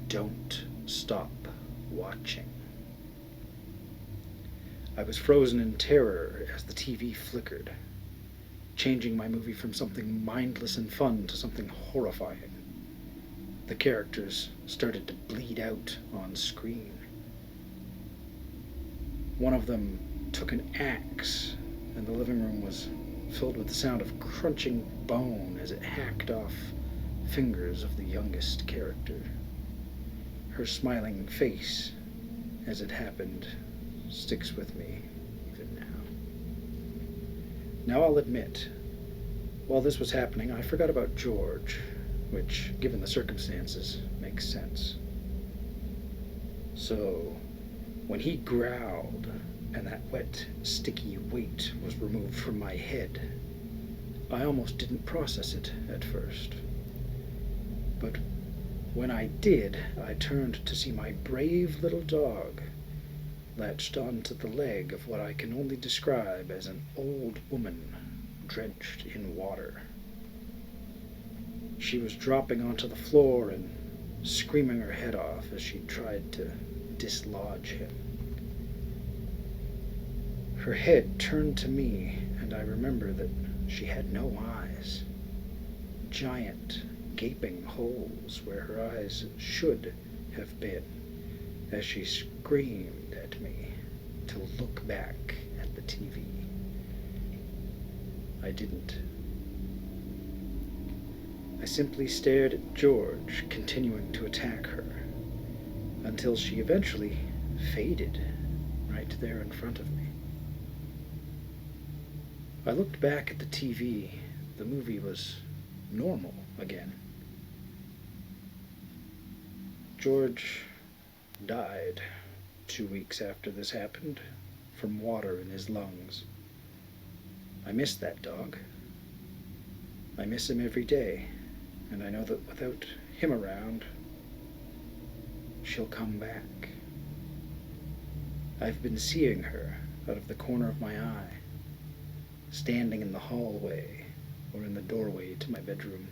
Speaker 1: "Don't stop watching." I was frozen in terror as the TV flickered, changing my movie from something mindless and fun to something horrifying. The characters started to bleed out on screen. One of them took an axe, and the living room was filled with the sound of crunching bone as it hacked off fingers of the youngest character. Her smiling face, as it happened, sticks with me even now. Now I'll admit, while this was happening, I forgot about George, which, given the circumstances, makes sense. So, when he growled and that wet, sticky weight was removed from my head, I almost didn't process it at first. But when I did, I turned to see my brave little dog latched onto the leg of what I can only describe as an old woman drenched in water. She was dropping onto the floor and screaming her head off as she tried to dislodge him. Her head turned to me, and I remember that she had no eyes. Giant, gaping holes where her eyes should have been, as she screamed at me to look back at the TV. I didn't. I simply stared at George, continuing to attack her, until she eventually faded right there in front of me. I looked back at the TV. The movie was normal again. George died 2 weeks after this happened from water in his lungs. I miss that dog. I miss him every day, and I know that without him around, she'll come back. I've been seeing her out of the corner of my eye, standing in the hallway or in the doorway to my bedroom.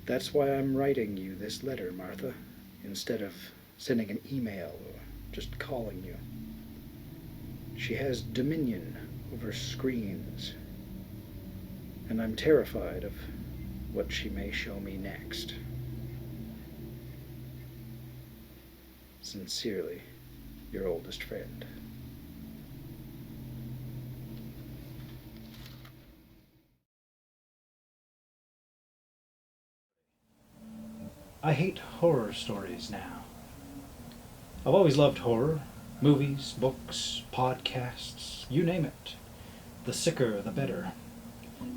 Speaker 1: That's why I'm writing you this letter, Martha, instead of sending an email, or just calling you. She has dominion over screens, and I'm terrified of what she may show me next. Sincerely, your oldest friend. I hate horror stories now. I've always loved horror. Movies, books, podcasts, you name it. The sicker, the better.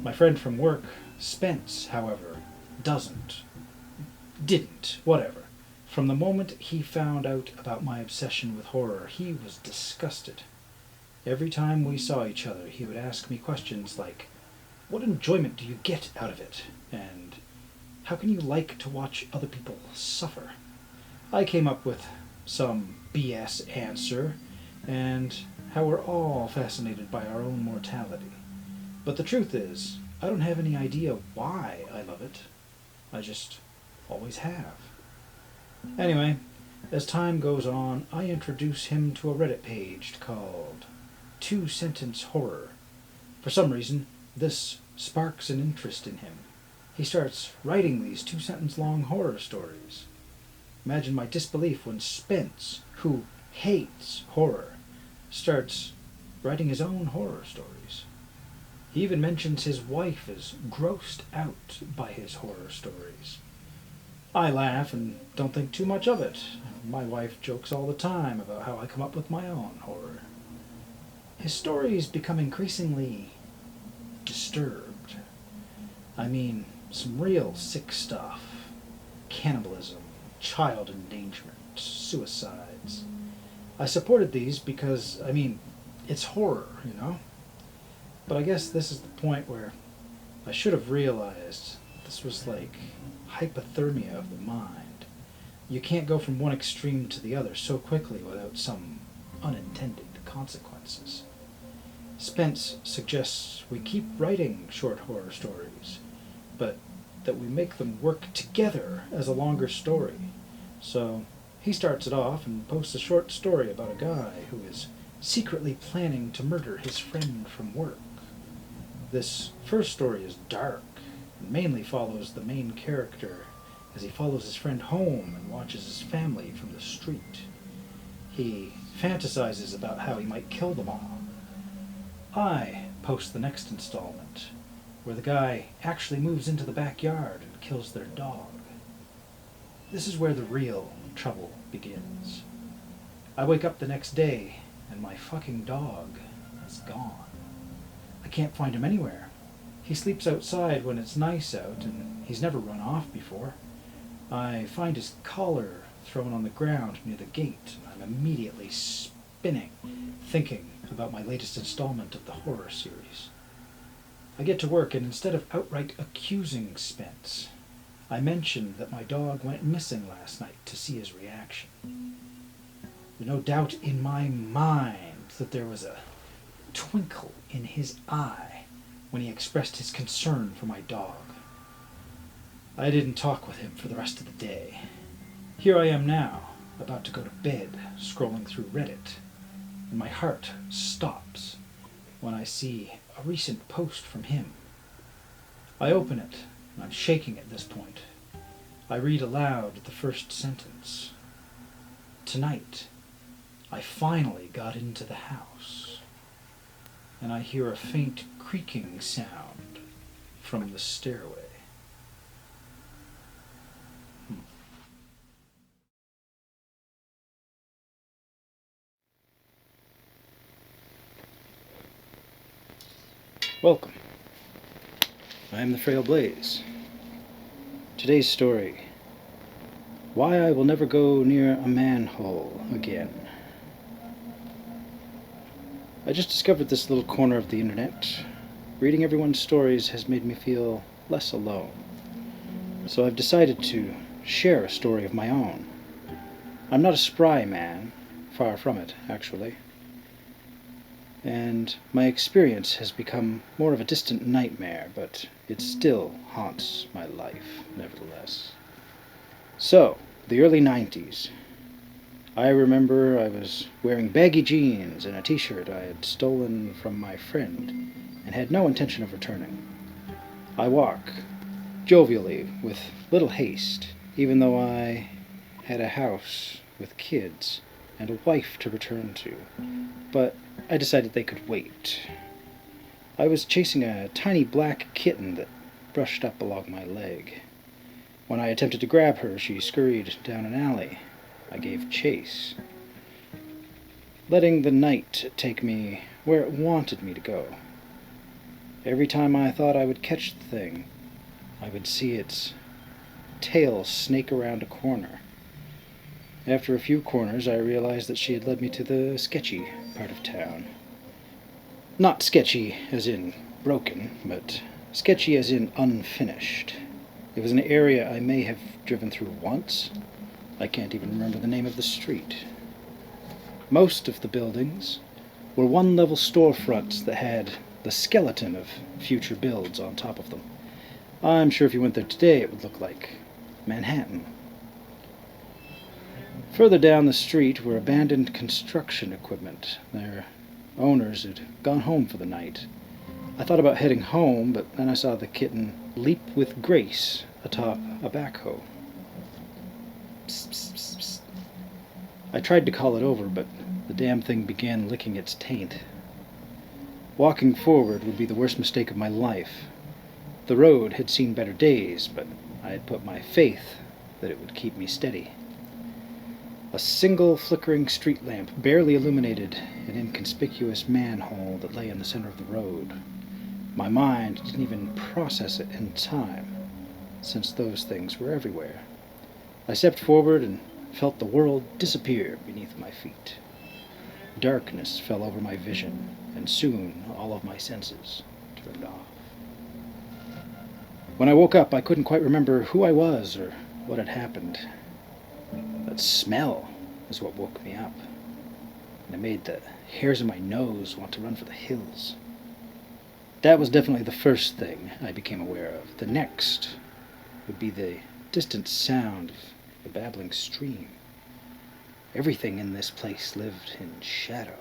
Speaker 1: My friend from work, Spence, however, didn't, whatever. From the moment he found out about my obsession with horror, he was disgusted. Every time we saw each other, he would ask me questions like, "What enjoyment do you get out of it?" And "How can you like to watch other people suffer?" I came up with some BS answer, and how we're all fascinated by our own mortality. But the truth is, I don't have any idea why I love it. I just always have. Anyway, as time goes on, I introduce him to a Reddit page called 2-Sentence Horror. For some reason, this sparks an interest in him. He starts writing these 2-sentence long horror stories. Imagine my disbelief when Spence, who hates horror, starts writing his own horror stories. He even mentions his wife is grossed out by his horror stories. I laugh and don't think too much of it. My wife jokes all the time about how I come up with my own horror. His stories become increasingly disturbed. I mean, some real sick stuff. Cannibalism, child endangerment, suicides. I supported these because, it's horror, you know? But I guess this is the point where I should have realized this was like hypothermia of the mind. You can't go from one extreme to the other so quickly without some unintended consequences. Spence suggests we keep writing short horror stories, but that we make them work together as a longer story. So he starts it off and posts a short story about a guy who is secretly planning to murder his friend from work. This first story is dark and mainly follows the main character as he follows his friend home and watches his family from the street. He fantasizes about how he might kill them all. I post the next installment, where the guy actually moves into the backyard and kills their dog. This is where the real trouble begins. I wake up the next day and my fucking dog is gone. I can't find him anywhere. He sleeps outside when it's nice out and he's never run off before. I find his collar thrown on the ground near the gate and I'm immediately spinning, thinking about my latest installment of the horror series. I get to work and instead of outright accusing Spence, I mention that my dog went missing last night to see his reaction. There's no doubt in my mind that there was a twinkle in his eye when he expressed his concern for my dog. I didn't talk with him for the rest of the day. Here I am now, about to go to bed, scrolling through Reddit, and my heart stops when I see a recent post from him. I open it, and I'm shaking at this point. I read aloud the first sentence. "Tonight, I finally got into the house, and I hear a faint creaking sound from the stairway." Welcome. I am the Frail Blaze. Today's story: Why I Will Never Go Near a Manhole Again. I just discovered this little corner of the internet. Reading everyone's stories has made me feel less alone. So I've decided to share a story of my own. I'm not a spry man, far from it, actually. And my experience has become more of a distant nightmare, but it still haunts my life, nevertheless. So, the early 90s. I remember I was wearing baggy jeans and a t-shirt I had stolen from my friend and had no intention of returning. I walk, jovially, with little haste, even though I had a house with kids and a wife to return to, but I decided they could wait. I was chasing a tiny black kitten that brushed up along my leg. When I attempted to grab her, she scurried down an alley. I gave chase, letting the night take me where it wanted me to go. Every time I thought I would catch the thing, I would see its tail snake around a corner. After a few corners, I realized that she had led me to the sketchy part of town. Not sketchy as in broken, but sketchy as in unfinished. It was an area I may have driven through once. I can't even remember the name of the street. Most of the buildings were one-level storefronts that had the skeleton of future builds on top of them. I'm sure if you went there today, it would look like Manhattan. Further down the street were abandoned construction equipment. Their owners had gone home for the night. I thought about heading home, but then I saw the kitten leap with grace atop a backhoe. Psst, psst, psst, psst. I tried to call it over, but the damn thing began licking its taint. Walking forward would be the worst mistake of my life. The road had seen better days, but I had put my faith that it would keep me steady. A single flickering street lamp barely illuminated an inconspicuous manhole that lay in the center of the road. My mind didn't even process it in time, since those things were everywhere. I stepped forward and felt the world disappear beneath my feet. Darkness fell over my vision, and soon all of my senses turned off. When I woke up, I couldn't quite remember who I was or what had happened. That smell is what woke me up, and it made the hairs on my nose want to run for the hills. That was definitely the first thing I became aware of. The next would be the distant sound of the babbling stream. Everything in this place lived in shadow.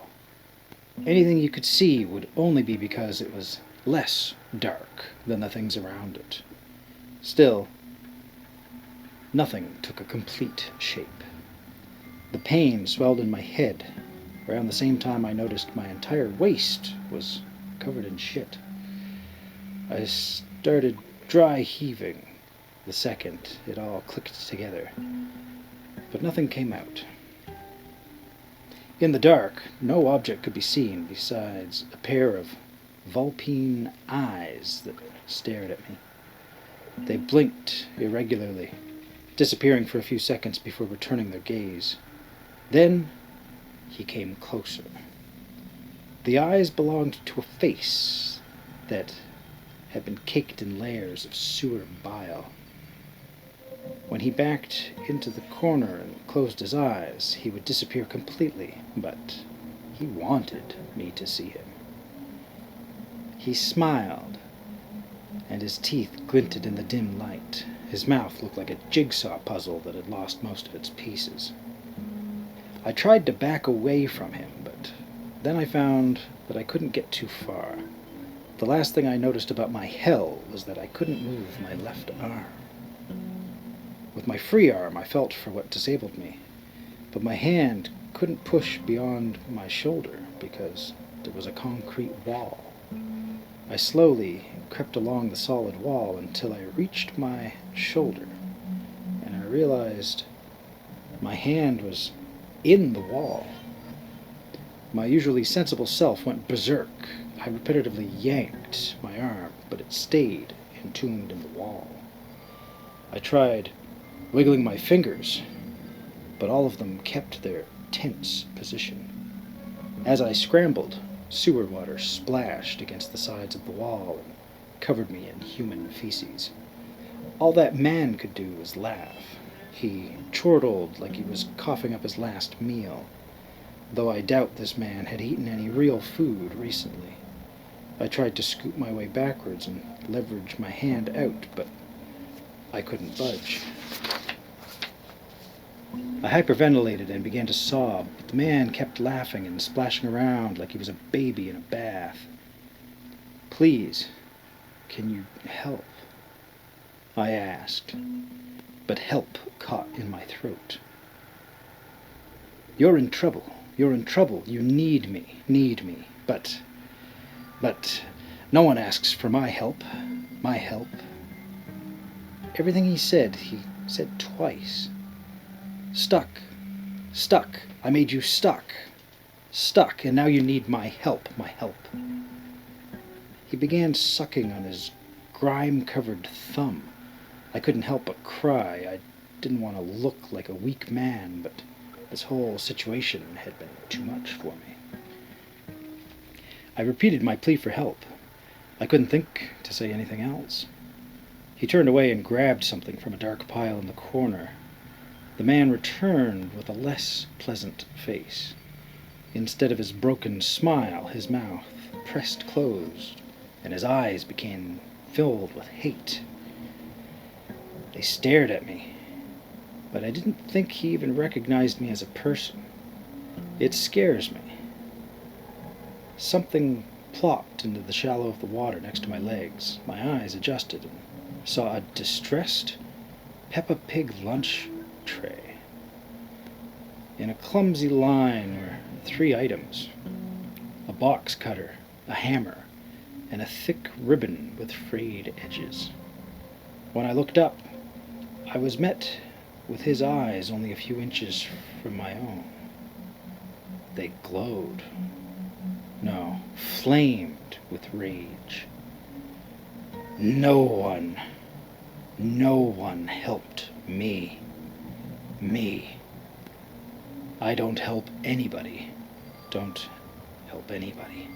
Speaker 1: Anything you could see would only be because it was less dark than the things around it. Still, nothing took a complete shape. The pain swelled in my head. Around the same time I noticed my entire waist was covered in shit. I started dry heaving the second it all clicked together, but nothing came out. In the dark, no object could be seen besides a pair of vulpine eyes that stared at me. They blinked irregularly, disappearing for a few seconds before returning their gaze. Then he came closer. The eyes belonged to a face that had been caked in layers of sewer bile. When he backed into the corner and closed his eyes, he would disappear completely, but he wanted me to see him. He smiled, and his teeth glinted in the dim light. His mouth looked like a jigsaw puzzle that had lost most of its pieces. I tried to back away from him, but then I found that I couldn't get too far. The last thing I noticed about my hell was that I couldn't move my left arm. With my free arm, I felt for what disabled me, but my hand couldn't push beyond my shoulder because there was a concrete wall. I slowly crept along the solid wall until I reached my shoulder, and I realized my hand was in the wall. My usually sensible self went berserk. I repetitively yanked my arm, but it stayed entombed in the wall. I tried wiggling my fingers, but all of them kept their tense position. As I scrambled, sewer water splashed against the sides of the wall and covered me in human feces. All that man could do was laugh. He chortled like he was coughing up his last meal, though I doubt this man had eaten any real food recently. I tried to scoot my way backwards and leverage my hand out, but I couldn't budge. I hyperventilated and began to sob, but the man kept laughing and splashing around like he was a baby in a bath. "Please, can you help?" I asked, but help caught in my throat. "You're in trouble. You're in trouble. You need me. But no one asks for my help. My help." Everything he said twice. Stuck. I made you stuck, and now you need my help. He began sucking on his grime-covered thumb. I couldn't help but cry. I didn't want to look like a weak man, but this whole situation had been too much for me. I repeated my plea for help. I couldn't think to say anything else. He turned away and grabbed something from a dark pile in the corner. The man returned with a less pleasant face. Instead of his broken smile, his mouth pressed closed, and his eyes became filled with hate. They stared at me, but I didn't think he even recognized me as a person. It scares me. Something plopped into the shallow of the water next to my legs. My eyes adjusted and saw a distressed Peppa Pig lunch tray. In a clumsy line were 3 items: a box cutter, a hammer, and a thick ribbon with frayed edges. When I looked up, I was met with his eyes only a few inches from my own. They glowed. No, flamed with rage. No one helped me. I don't help anybody. Don't help anybody.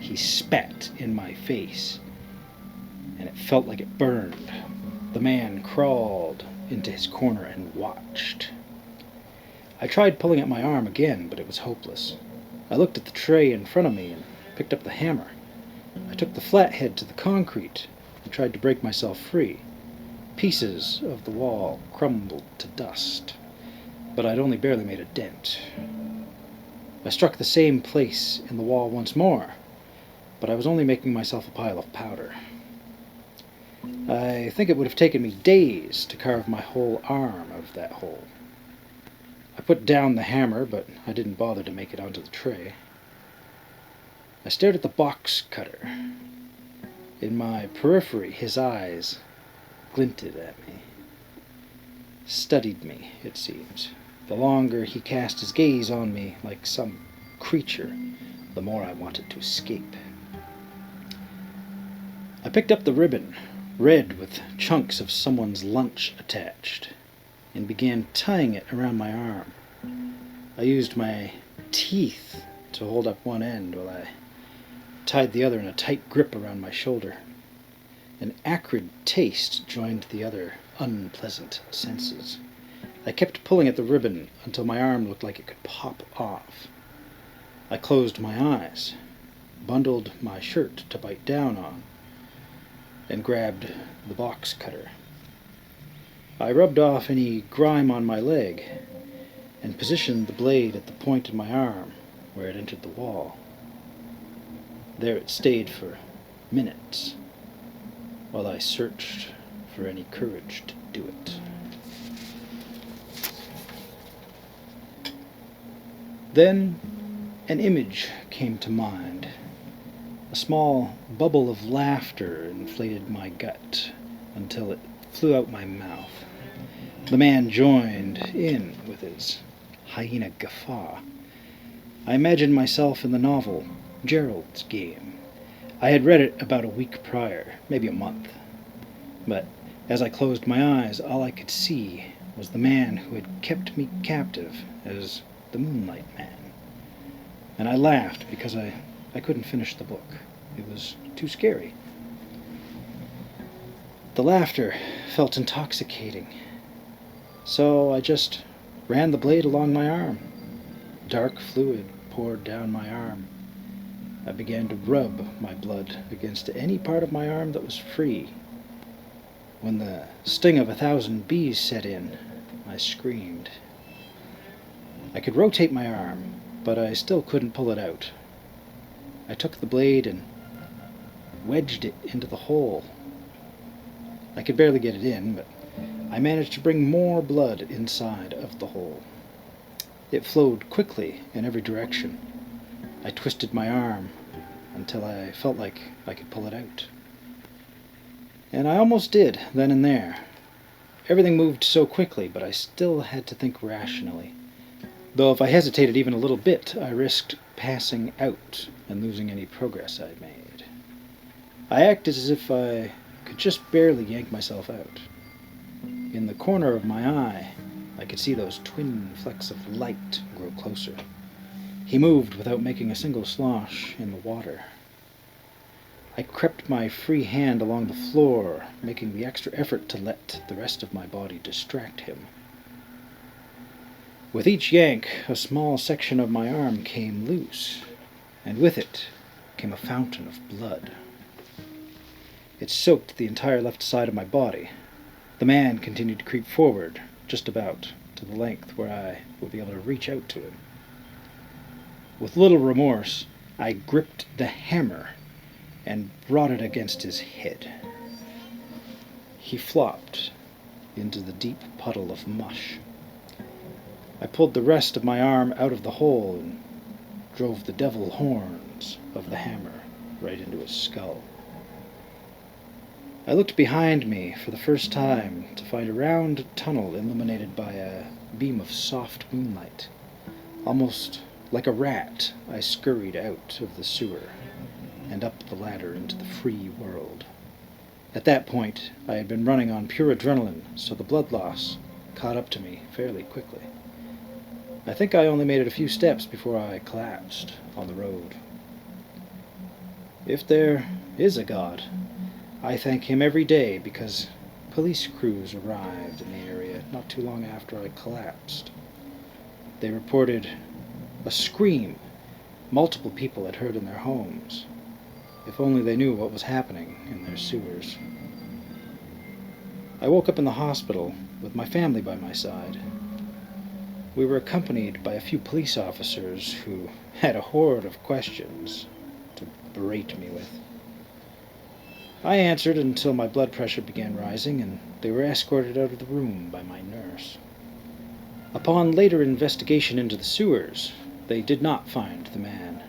Speaker 1: He spat in my face, and it felt like it burned. The man crawled into his corner and watched. I tried pulling at my arm again, but it was hopeless. I looked at the tray in front of me and picked up the hammer. I took the flathead to the concrete and tried to break myself free. Pieces of the wall crumbled to dust, but I'd only barely made a dent. I struck the same place in the wall once more, but I was only making myself a pile of powder. I think it would have taken me days to carve my whole arm out of that hole. I put down the hammer, but I didn't bother to make it onto the tray. I stared at the box cutter. In my periphery, his eyes glinted at me. Studied me, it seems. The longer he cast his gaze on me like some creature, the more I wanted to escape. I picked up the ribbon, red with chunks of someone's lunch attached, and began tying it around my arm. I used my teeth to hold up one end while I tied the other in a tight grip around my shoulder. An acrid taste joined the other unpleasant senses. I kept pulling at the ribbon until my arm looked like it could pop off. I closed my eyes, bundled my shirt to bite down on, and grabbed the box cutter. I rubbed off any grime on my leg and positioned the blade at the point of my arm where it entered the wall. There it stayed for minutes while I searched for any courage to do it. Then an image came to mind. A small bubble of laughter inflated my gut until it flew out my mouth. The man joined in with his hyena guffaw. I imagined myself in the novel Gerald's Game. I had read it about a week prior, maybe a month. But as I closed my eyes, all I could see was the man who had kept me captive as the Moonlight Man. And I laughed because I couldn't finish the book. It was too scary. The laughter felt intoxicating, so I just ran the blade along my arm. Dark fluid poured down my arm. I began to rub my blood against any part of my arm that was free. When the sting of 1,000 bees set in, I screamed. I could rotate my arm, but I still couldn't pull it out. I took the blade and wedged it into the hole. I could barely get it in, but I managed to bring more blood inside of the hole. It flowed quickly in every direction. I twisted my arm until I felt like I could pull it out. And I almost did, then and there. Everything moved so quickly, but I still had to think rationally. Though if I hesitated even a little bit, I risked passing out and losing any progress I'd made. I acted as if I could just barely yank myself out. In the corner of my eye, I could see those twin flecks of light grow closer. He moved without making a single slosh in the water. I crept my free hand along the floor, making the extra effort to let the rest of my body distract him. With each yank, a small section of my arm came loose, and with it came a fountain of blood. It soaked the entire left side of my body. The man continued to creep forward, just about to the length where I would be able to reach out to him. With little remorse, I gripped the hammer and brought it against his head. He flopped into the deep puddle of mush. I pulled the rest of my arm out of the hole and drove the devil horns of the hammer right into his skull. I looked behind me for the first time to find a round tunnel illuminated by a beam of soft moonlight. Almost like a rat, I scurried out of the sewer and up the ladder into the free world. At that point, I had been running on pure adrenaline, so the blood loss caught up to me fairly quickly. I think I only made it a few steps before I collapsed on the road. If there is a God, I thank him every day because police crews arrived in the area not too long after I collapsed. They reported a scream multiple people had heard in their homes. If only they knew what was happening in their sewers. I woke up in the hospital with my family by my side. We were accompanied by a few police officers who had a horde of questions to berate me with. I answered until my blood pressure began rising, and they were escorted out of the room by my nurse. Upon later investigation into the sewers, they did not find the man,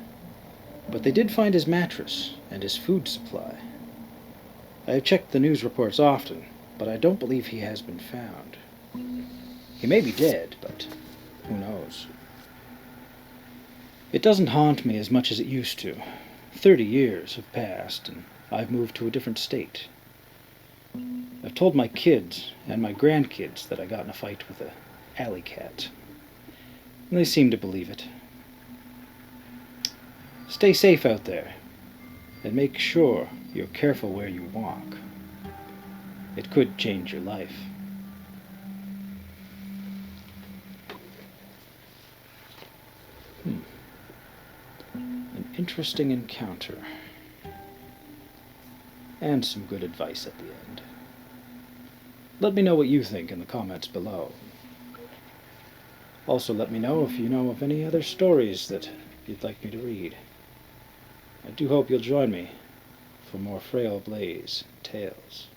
Speaker 1: but they did find his mattress and his food supply. I have checked the news reports often, but I don't believe he has been found. He may be dead, but who knows? It doesn't haunt me as much as it used to. 30 years have passed, and I've moved to a different state. I've told my kids and my grandkids that I got in a fight with a alley cat, and they seem to believe it. Stay safe out there, and make sure you're careful where you walk. It could change your life. An interesting encounter. And some good advice at the end. Let me know what you think in the comments below. Also let me know if you know of any other stories that you'd like me to read. I do hope you'll join me for more Frail Blaze tales.